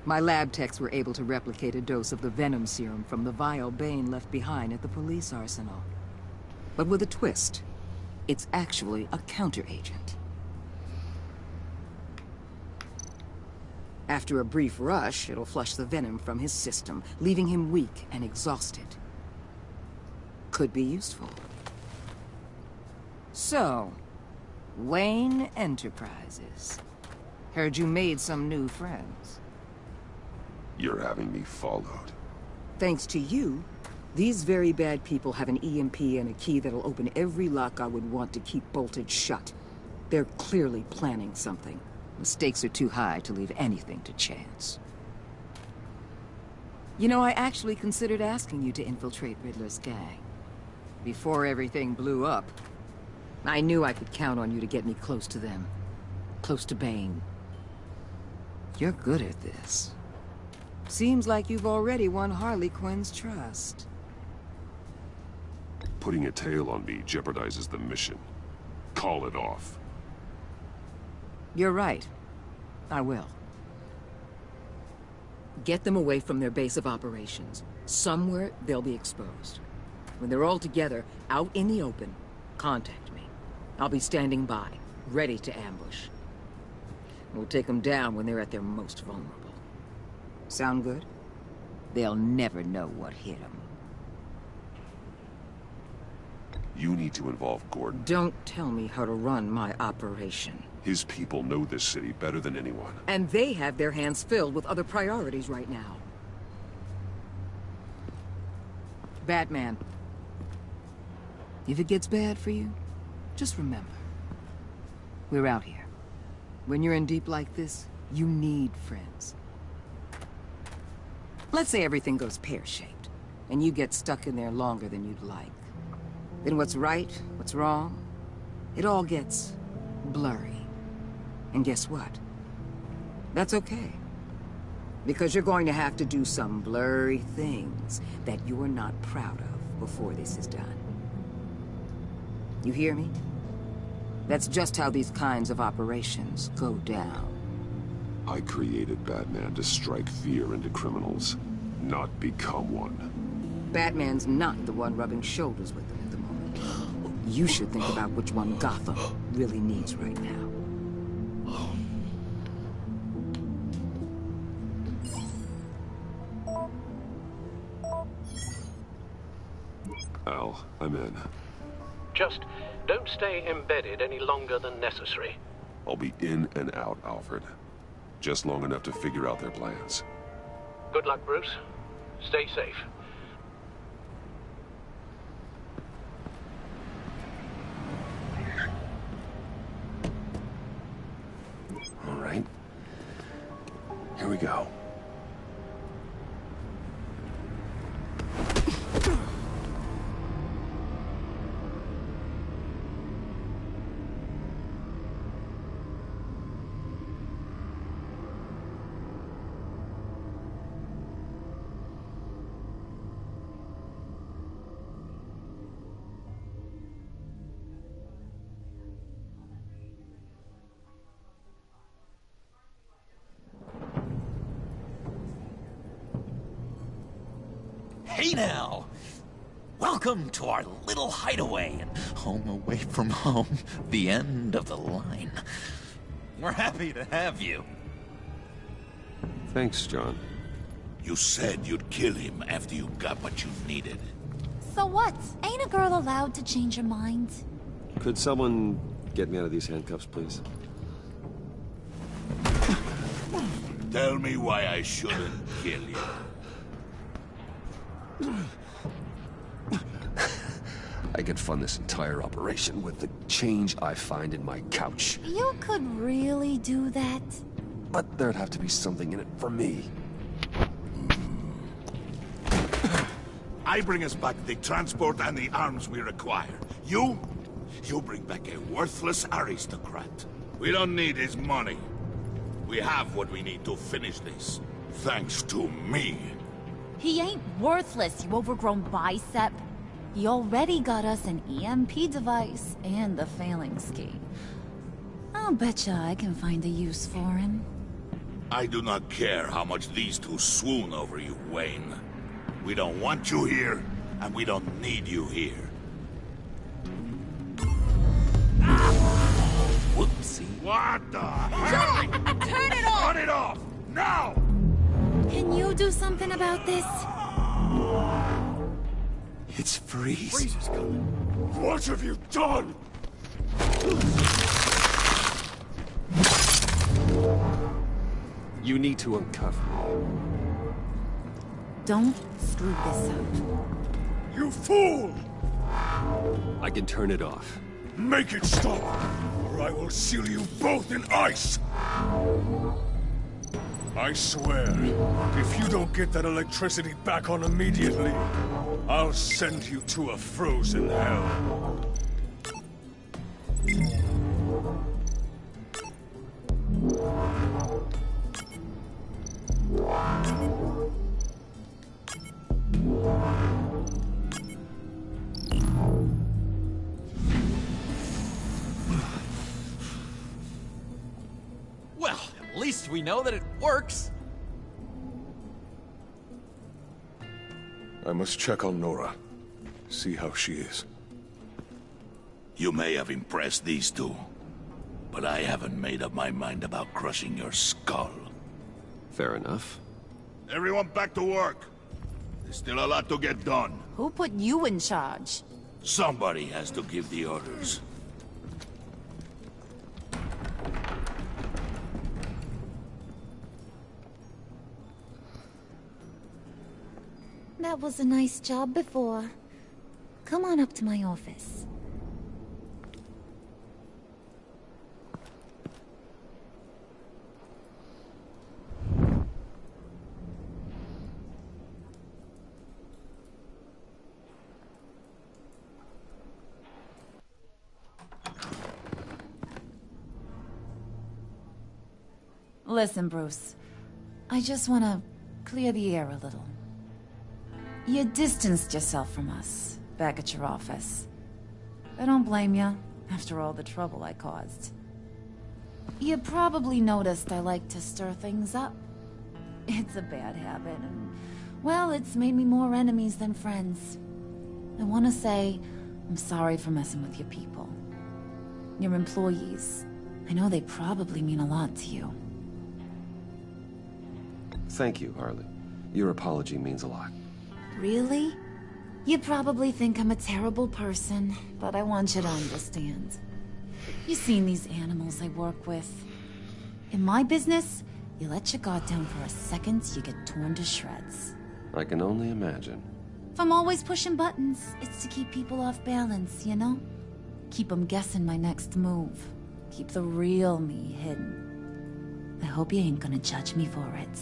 My lab techs were able to replicate a dose of the venom serum from the vial Bane left behind at the police arsenal. But with a twist. It's actually a counter-agent. After a brief rush, it'll flush the venom from his system, leaving him weak and exhausted. Could be useful. So, Wayne Enterprises. Heard you made some new friends. You're having me followed. Thanks to you, These very bad people have an EMP and a key that'll open every lock I would want to keep bolted shut. They're clearly planning something. The stakes are too high to leave anything to chance. You know, I actually considered asking you to infiltrate Riddler's gang. Before everything blew up, I knew I could count on you to get me close to them. Close to Bane. You're good at this. Seems like you've already won Harley Quinn's trust. Putting a tail on me jeopardizes the mission. Call it off. You're right. I will. Get them away from their base of operations. Somewhere they'll be exposed. When they're all together, out in the open, contact me. I'll be standing by, ready to ambush. We'll take them down when they're at their most vulnerable. Sound good? They'll never know what hit them. You need to involve Gordon. Don't tell me how to run my operation. His people know this city better than anyone. And they have their hands filled with other priorities right now. Batman. If it gets bad for you, just remember. We're out here. When you're in deep like this, you need friends. Let's say everything goes pear-shaped, and you get stuck in there longer than you'd like. Then what's right, what's wrong, it all gets blurry. And guess what? That's okay. Because you're going to have to do some blurry things that you're not proud of before this is done. You hear me? That's just how these kinds of operations go down. I created Batman to strike fear into criminals, not become one. Batman's not the one rubbing shoulders with them at the moment. You should think about which one Gotham really needs right now. Al, I'm in. Just don't stay embedded any longer than necessary. I'll be in and out, Alfred. Just long enough to figure out their plans. Good luck, Bruce. Stay safe. All right. Here we go. Hey now! Welcome to our little hideaway and home away from home, the end of the line. We're happy to have you. Thanks, John. You said you'd kill him after you got what you needed. So what? Ain't a girl allowed to change her mind? Could someone get me out of these handcuffs, please? Tell me why I shouldn't kill you. I could fund this entire operation with the change I find in my couch. You could really do that? But there'd have to be something in it for me. I bring us back the transport and the arms we require. You bring back a worthless aristocrat. We don't need his money. We have what we need to finish this. Thanks to me. He ain't worthless, you overgrown bicep. He already got us an EMP device and the phalanx key. I'll betcha I can find a use for him. I do not care how much these two swoon over you, Wayne. We don't want you here, and we don't need you here. Whoopsie. What the hell? Turn it off! Turn it off! Now! Can you do something about this? It's Freeze. Freeze is coming. What have you done? You need to uncuff me. Don't screw this up. You fool! I can turn it off. Make it stop, or I will seal you both in ice! I swear, if you don't get that electricity back on immediately, I'll send you to a frozen hell. Well, at least we know that it works. I must check on Nora. See how she is. You may have impressed these two, but I haven't made up my mind about crushing your skull. Fair enough. Everyone back to work. There's still a lot to get done. Who put you in charge? Somebody has to give the orders. That was a nice job before. Come on up to my office. Listen, Bruce. I just want to clear the air a little. You distanced yourself from us, back at your office. I don't blame you, after all the trouble I caused. You probably noticed I like to stir things up. It's a bad habit, and, well, it's made me more enemies than friends. I want to say, I'm sorry for messing with your people. Your employees. I know they probably mean a lot to you. Thank you, Harley. Your apology means a lot. Really? You probably think I'm a terrible person, but I want you to understand. You've seen these animals I work with. In my business, you let your guard down for a second, you get torn to shreds. I can only imagine. If I'm always pushing buttons, it's to keep people off balance, you know? Keep them guessing my next move. Keep the real me hidden. I hope you ain't gonna judge me for it.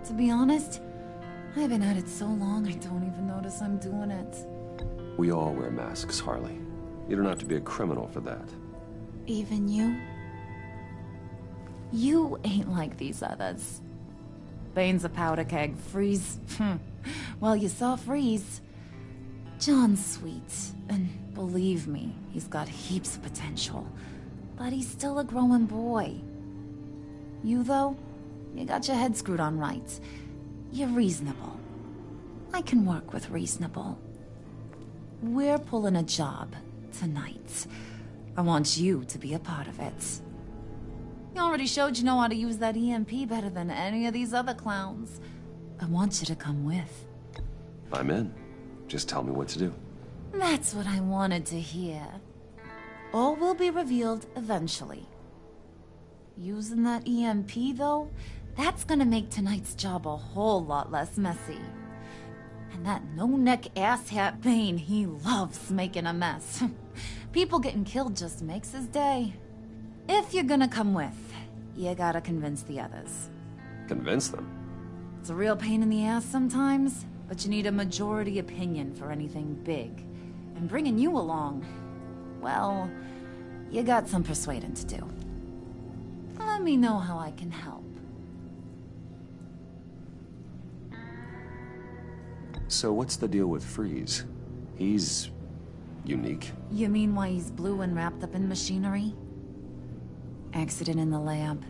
To be honest, I've been at it so long I don't even notice I'm doing it. We all wear masks, Harley. You don't have to be a criminal for that. Even you? You ain't like these others. Bane's a powder keg. Freeze. Well, you saw Freeze. John's sweet, and believe me, he's got heaps of potential. But he's still a growing boy. You, though, you got your head screwed on right. You're reasonable. I can work with reasonable. We're pulling a job tonight. I want you to be a part of it. You already showed you know how to use that EMP better than any of these other clowns. I want you to come with. I'm in. Just tell me what to do. That's what I wanted to hear. All will be revealed eventually. Using that EMP, though, that's gonna make tonight's job a whole lot less messy. And that no-neck asshat Bane, he loves making a mess. People getting killed just makes his day. If you're gonna come with, you gotta convince the others. Convince them? It's a real pain in the ass sometimes, but you need a majority opinion for anything big. And bringing you along, well, you got some persuading to do. Let me know how I can help. So what's the deal with Freeze? He's unique. You mean why he's blue and wrapped up in machinery? Accident in the lab.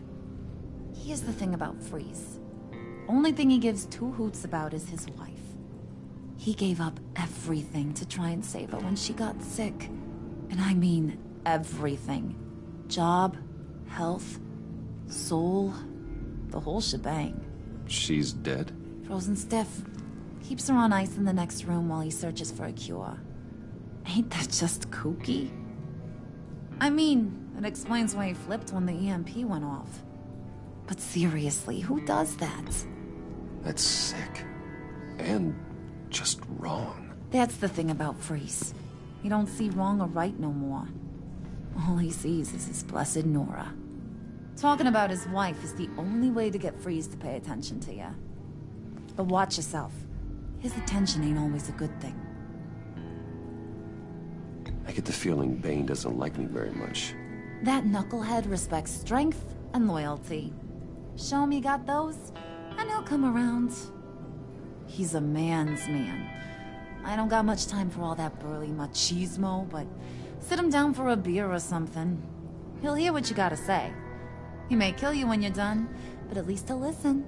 Here's the thing about Freeze. Only thing he gives two hoots about is his wife. He gave up everything to try and save her when she got sick. And I mean everything. Job, health, soul, the whole shebang. She's dead? Frozen stiff. Keeps her on ice in the next room while he searches for a cure. Ain't that just kooky? I mean, it explains why he flipped when the EMP went off. But seriously, who does that? That's sick. And just wrong. That's the thing about Freeze. He don't see wrong or right no more. All he sees is his blessed Nora. Talking about his wife is the only way to get Freeze to pay attention to you. But watch yourself. His attention ain't always a good thing. I get the feeling Bane doesn't like me very much. That knucklehead respects strength and loyalty. Show him you got those, and he'll come around. He's a man's man. I don't got much time for all that burly machismo, but sit him down for a beer or something. He'll hear what you gotta say. He may kill you when you're done, but at least he'll listen.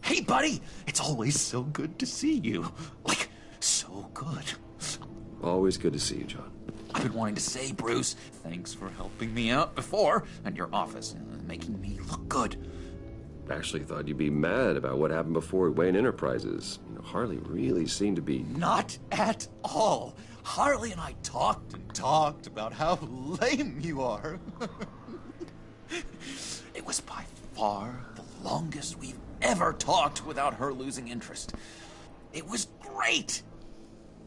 Hey, buddy! It's always so good to see you. Like, so good. Always good to see you, John. I've been wanting to say, Bruce, thanks for helping me out before, and your office, making me look good. Actually thought you'd be mad about what happened before Wayne Enterprises. You know, Harley really seemed to be... Not at all. Harley and I talked and talked about how lame you are. It was by far the longest we've ever talked without her losing interest. It was great.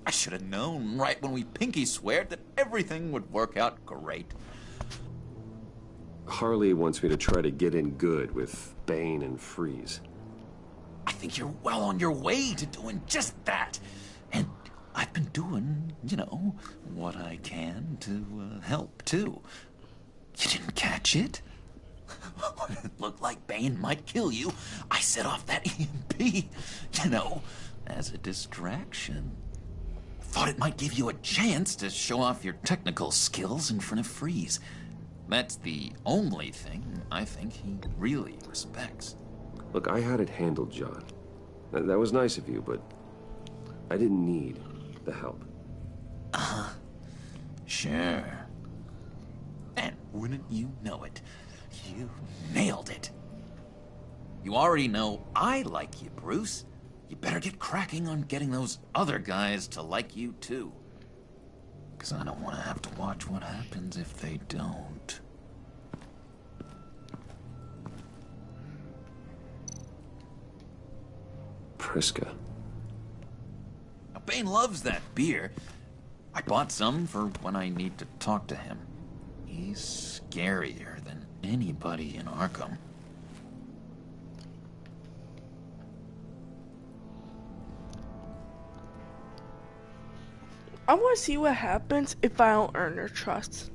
I should have known right when we pinky sweared that everything would work out great. Harley wants me to try to get in good with Bane and Freeze. I think you're well on your way to doing just that. And I've been doing, you know, what I can to help, too. You didn't catch it? When it looked like Bane might kill you, I set off that EMP, you know, as a distraction. Thought it might give you a chance to show off your technical skills in front of Freeze. That's the only thing I think he really respects. Look, I had it handled, John. That was nice of you, but I didn't need the help. Sure. And wouldn't you know it, you nailed it. You already know I like you, Bruce. You better get cracking on getting those other guys to like you, too. Because I don't want to have to watch what happens if they don't. Priska. Now, Bane loves that beer. I bought some for when I need to talk to him. He's scarier than anybody in Arkham. I want to see what happens if I don't earn her trust.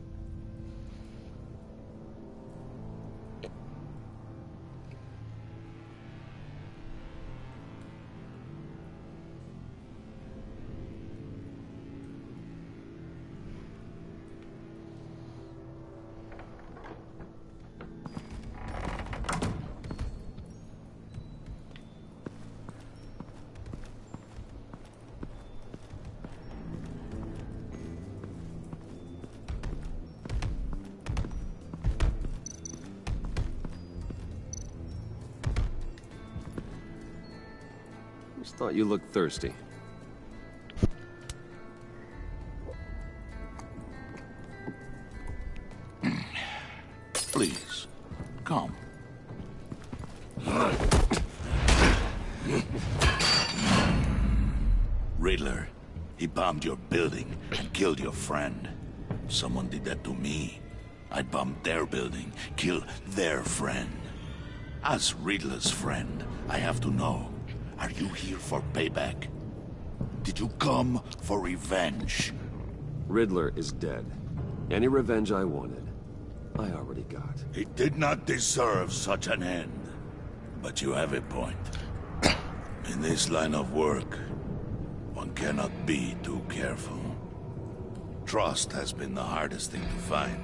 Just thought you looked thirsty. Please, come. Riddler, he bombed your building and killed your friend. Someone did that to me. I'd bomb their building, kill their friend. As Riddler's friend, I have to know, are you here for payback? Did you come for revenge? Riddler is dead. Any revenge I wanted, I already got. He did not deserve such an end. But you have a point. In this line of work, one cannot be too careful. Trust has been the hardest thing to find.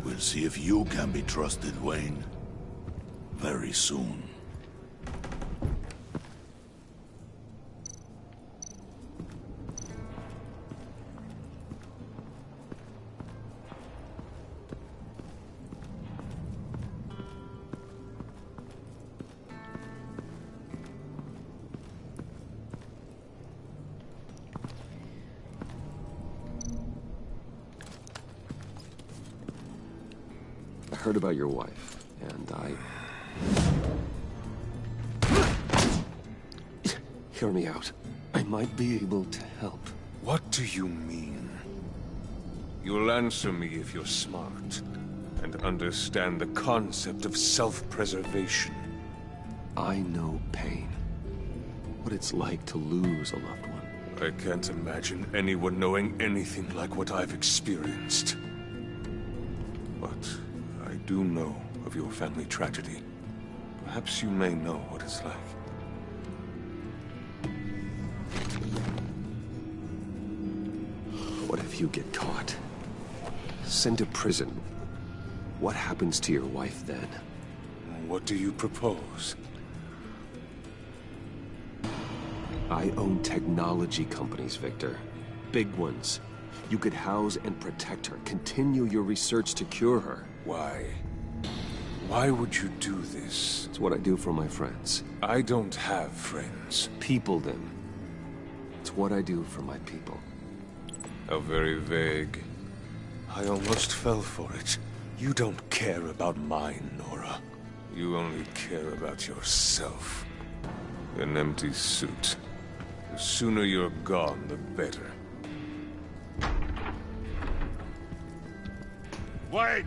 We'll see if you can be trusted, Wayne. Very soon. I heard about your wife, and Hear me out. I might be able to help. What do you mean? You'll answer me if you're smart, and understand the concept of self-preservation. I know pain. What it's like to lose a loved one. I can't imagine anyone knowing anything like what I've experienced. But I do know of your family tragedy. Perhaps you may know what it's like. What if you get caught? Sent to prison? What happens to your wife then? What do you propose? I own technology companies, Victor. Big ones. You could house and protect her. Continue your research to cure her. Why? Why would you do this? It's what I do for my friends. I don't have friends. People, then. It's what I do for my people. How very vague. I almost fell for it. You don't care about mine, Nora. You only care about yourself. An empty suit. The sooner you're gone, the better. Wait!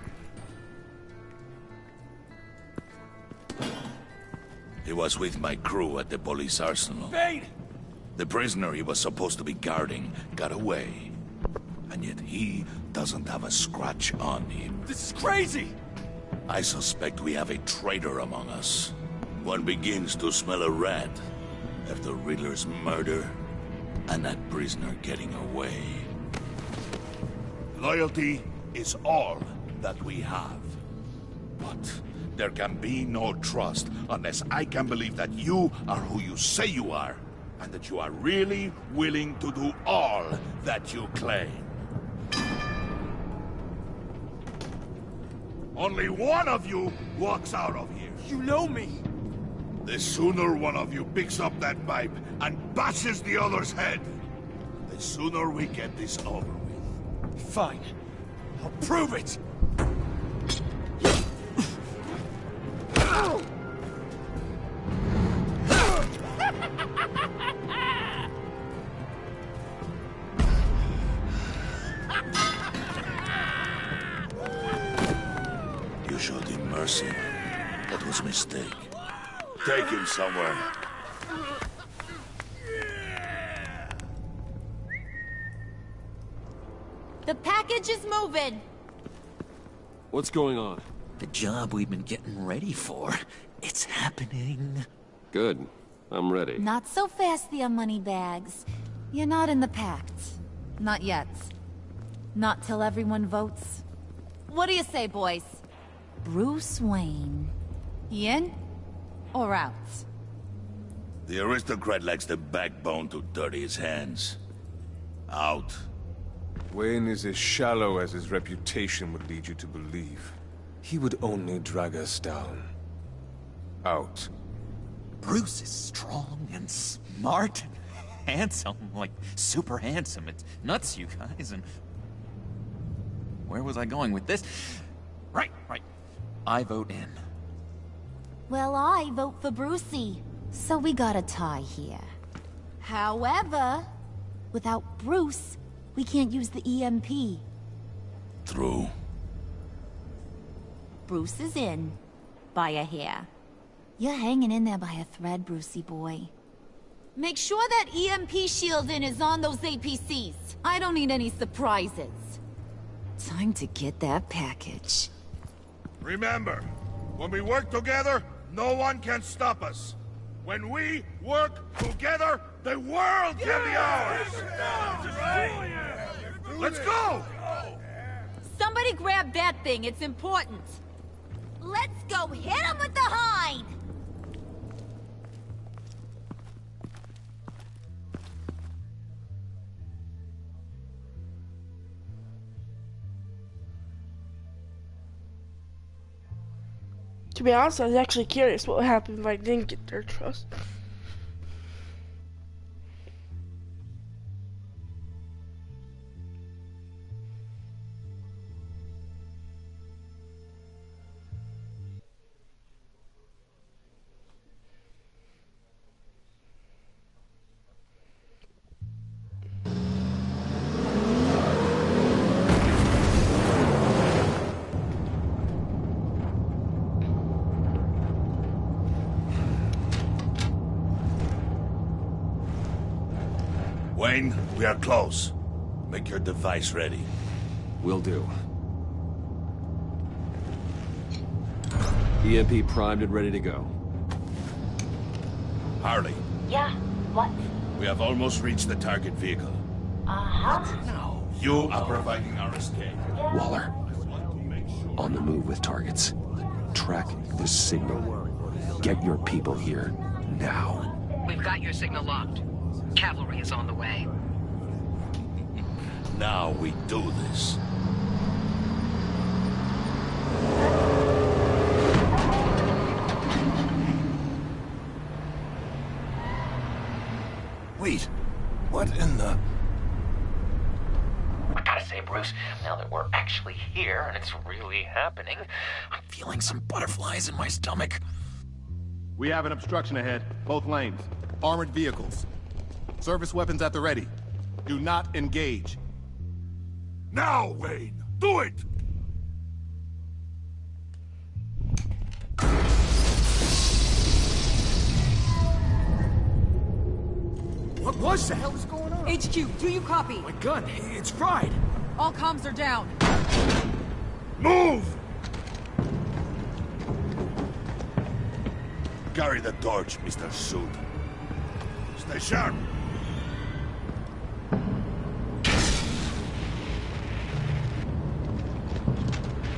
He was with my crew at the police arsenal. Vane! The prisoner he was supposed to be guarding got away. And yet he doesn't have a scratch on him. This is crazy! I suspect we have a traitor among us. One begins to smell a rat after Riddler's murder and that prisoner getting away. Loyalty is all that we have. But there can be no trust unless I can believe that you are who you say you are, and that you are really willing to do all that you claim. Only one of you walks out of here. You know me! The sooner one of you picks up that pipe and bashes the other's head, the sooner we get this over with. Fine. I'll prove it! You showed him mercy. That was a mistake. Take him somewhere. The package is moving. What's going on? The job we've been getting ready for. It's happening. Good. I'm ready. Not so fast, the Moneybags. You're not in the pact. Not yet. Not till everyone votes. What do you say, boys? Bruce Wayne. He in or out? The aristocrat lacks the backbone to dirty his hands. Out. Wayne is as shallow as his reputation would lead you to believe. He would only drag us down. Out. Bruce is strong and smart. handsome, like super handsome. It's nuts, you guys. And where was I going with this? Right. I vote in. Well, I vote for Brucey. So we got a tie here. However, without Bruce, we can't use the EMP. True. Bruce is in. By a hair. You're hanging in there by a thread, Brucey boy. Make sure that EMP shielding is on those APCs. I don't need any surprises. Time to get that package. Remember, when we work together, no one can stop us. When we work together, the world can be ours! Let's go! Somebody grab that thing, it's important. Let's go hit him with the hind! To be honest, I was actually curious what would happen if I didn't get their trust. Wayne, we are close. Make your device ready. Will do. EMP primed and ready to go. Harley, Yeah, what? we have almost reached the target vehicle. Uh-huh. You are providing our escape. Waller, on the move with targets. Track the signal. Get your people here, now. We've got your signal locked. Cavalry is on the way. Now we do this. Wait, what in the... I gotta say, Bruce, now that we're actually here and it's really happening, I'm feeling some butterflies in my stomach. We have an obstruction ahead, both lanes. Armored vehicles. Service weapons at the ready. Do not engage. Now, Wayne! Do it! What was that? What the hell is going on? HQ, do you copy? My gun, it's fried. All comms are down. Move! Carry the torch, Mr. Suit. Stay sharp.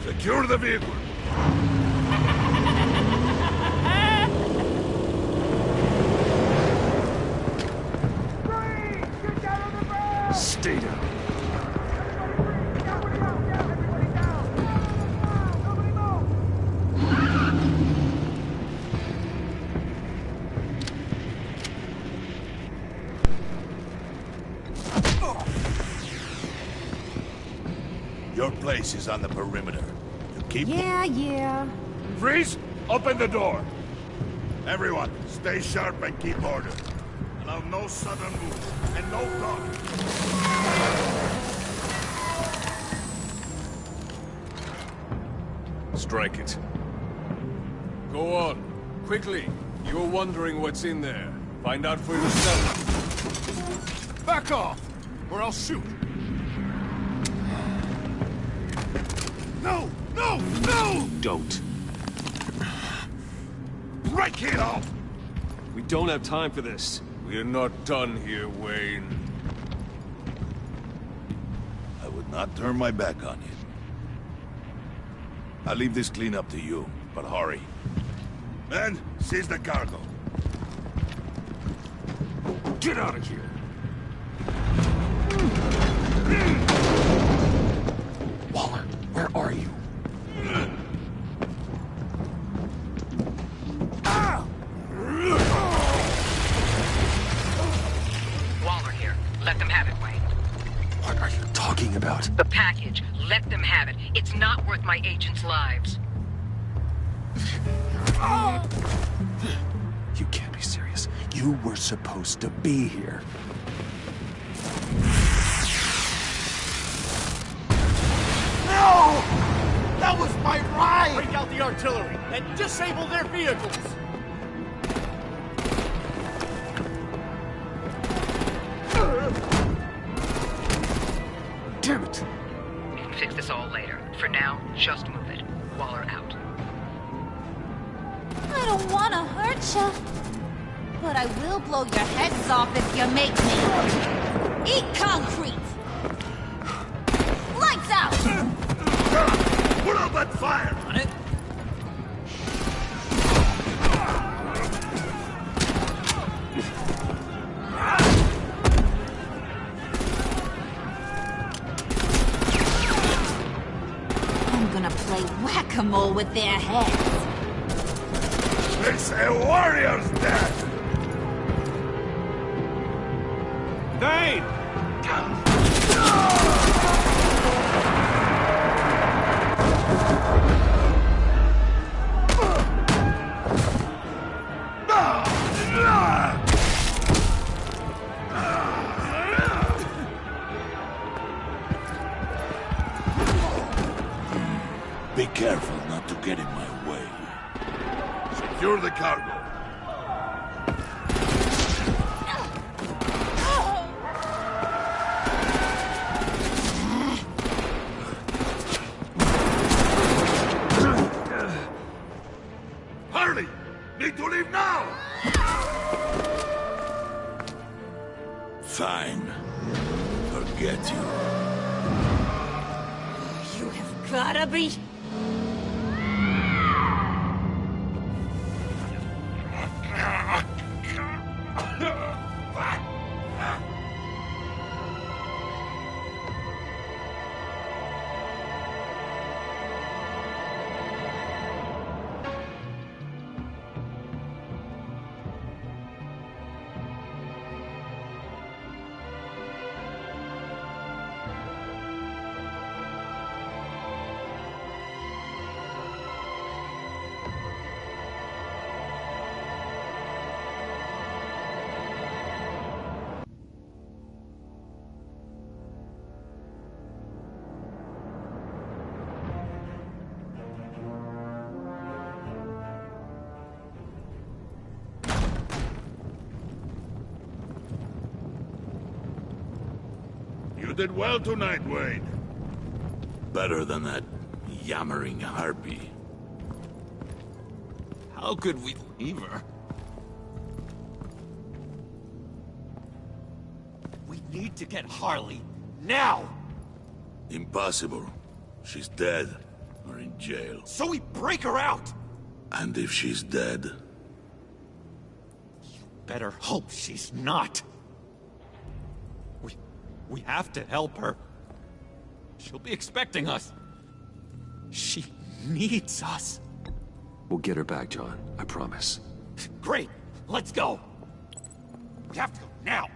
Secure the vehicle. Stay down. Your place is on the perimeter. You keep... Yeah. Freeze! Open the door! Everyone, stay sharp and keep order. Allow no sudden moves, and no talking. Strike it. Go on. Quickly. You're wondering what's in there. Find out for yourself. Back off, or I'll shoot. No! No! No! Don't. Break it off! We don't have time for this. We're not done here, Wayne. I would not turn my back on you. I'll leave this clean up to you, but hurry. Men, seize the cargo. Get out of here! Waller, where are you? Let them have it, Wayne. What are you talking about? The package. Let them have it. It's not worth my agents' lives. You can't be serious. You were supposed to be here. No! That was my ride! Break out the artillery and disable their vehicles! Damn it! We can fix this all later. For now, just move it. Waller out. I don't want to hurt you, but I will blow your heads off if you make me. Eat concrete! Lights out! Put up that fire! On it? I'm gonna play whack-a-mole with their heads. It's a warrior's death! Dane! Be careful not to get in my way. Secure the cargo. Harley! Need to leave now! Fine. Forget you. You have gotta be... You did well tonight, Wayne. Better than that yammering harpy. How could we leave her? We need to get Harley now! Impossible. She's dead or in jail. So we break her out! And if she's dead? Better hope she's not. We have to help her. She'll be expecting us. She needs us. We'll get her back, John. I promise. Great. Let's go. We have to go now.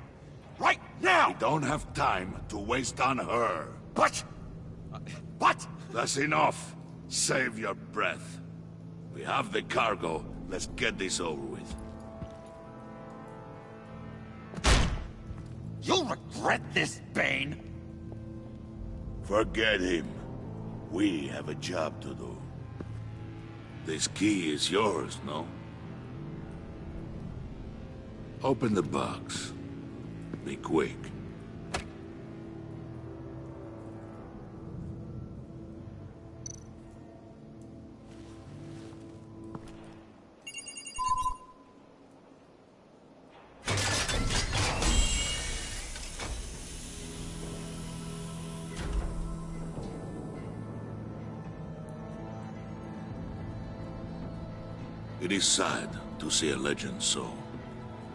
Right now! We don't have time to waste on her. But... What? That's enough. Save your breath. We have the cargo. Let's get this over with. You'll regret this, Bane! Forget him. We have a job to do. This key is yours, no? Open the box. Be quick. It is sad to see a legend so,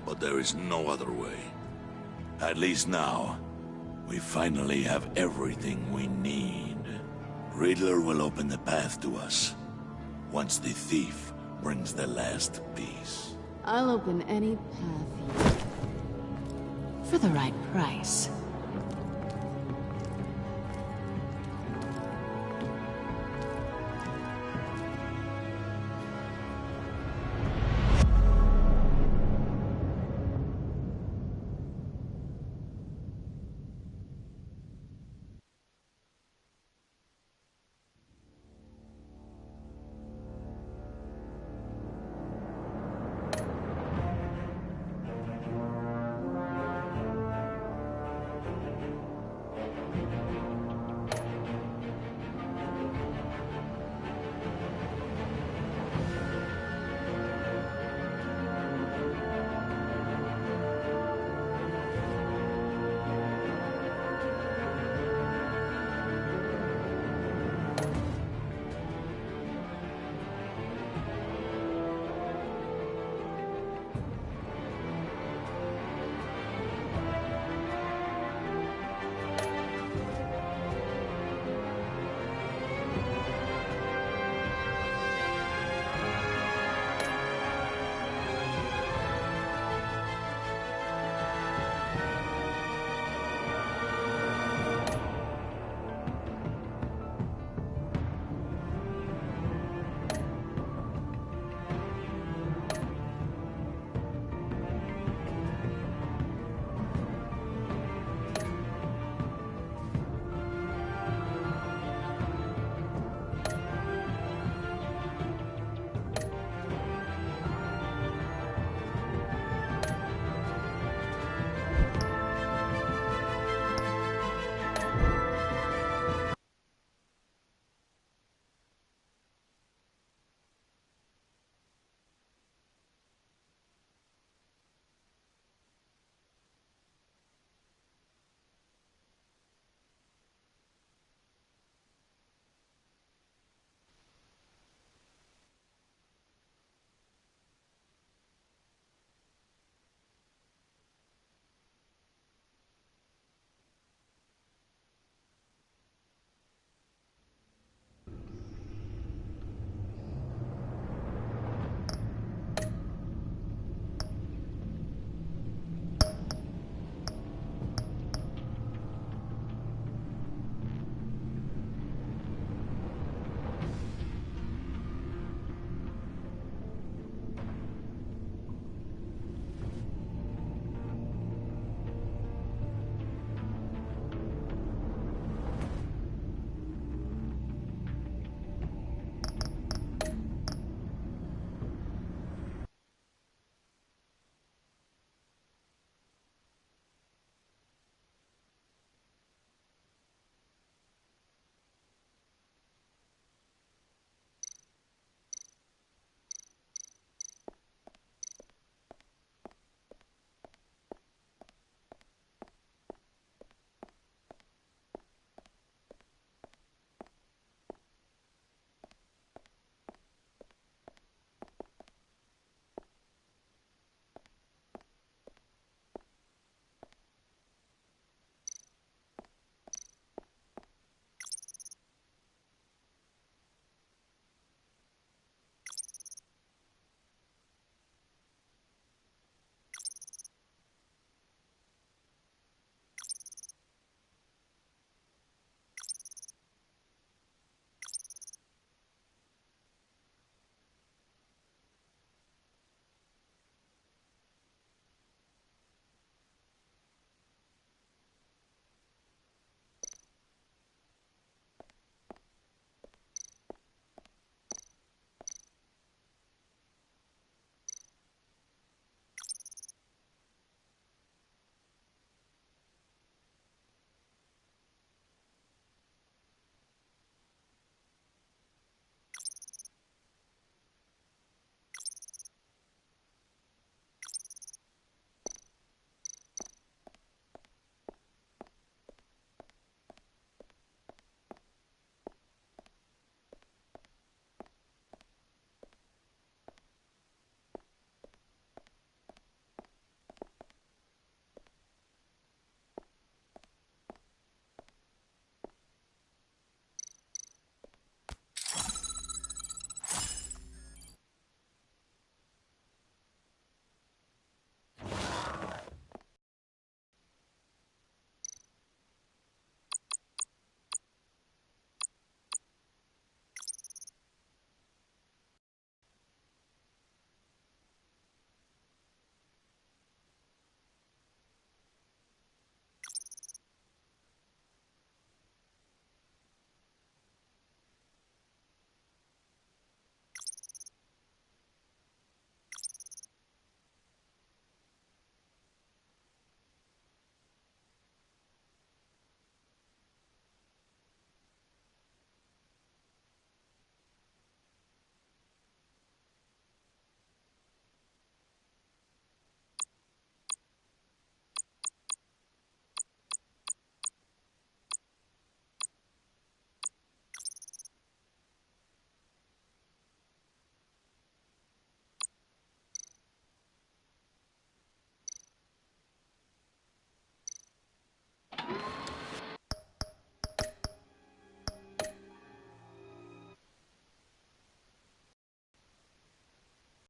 but there is no other way. At least now, we finally have everything we need. Riddler will open the path to us, once the thief brings the last piece. I'll open any path for the right price.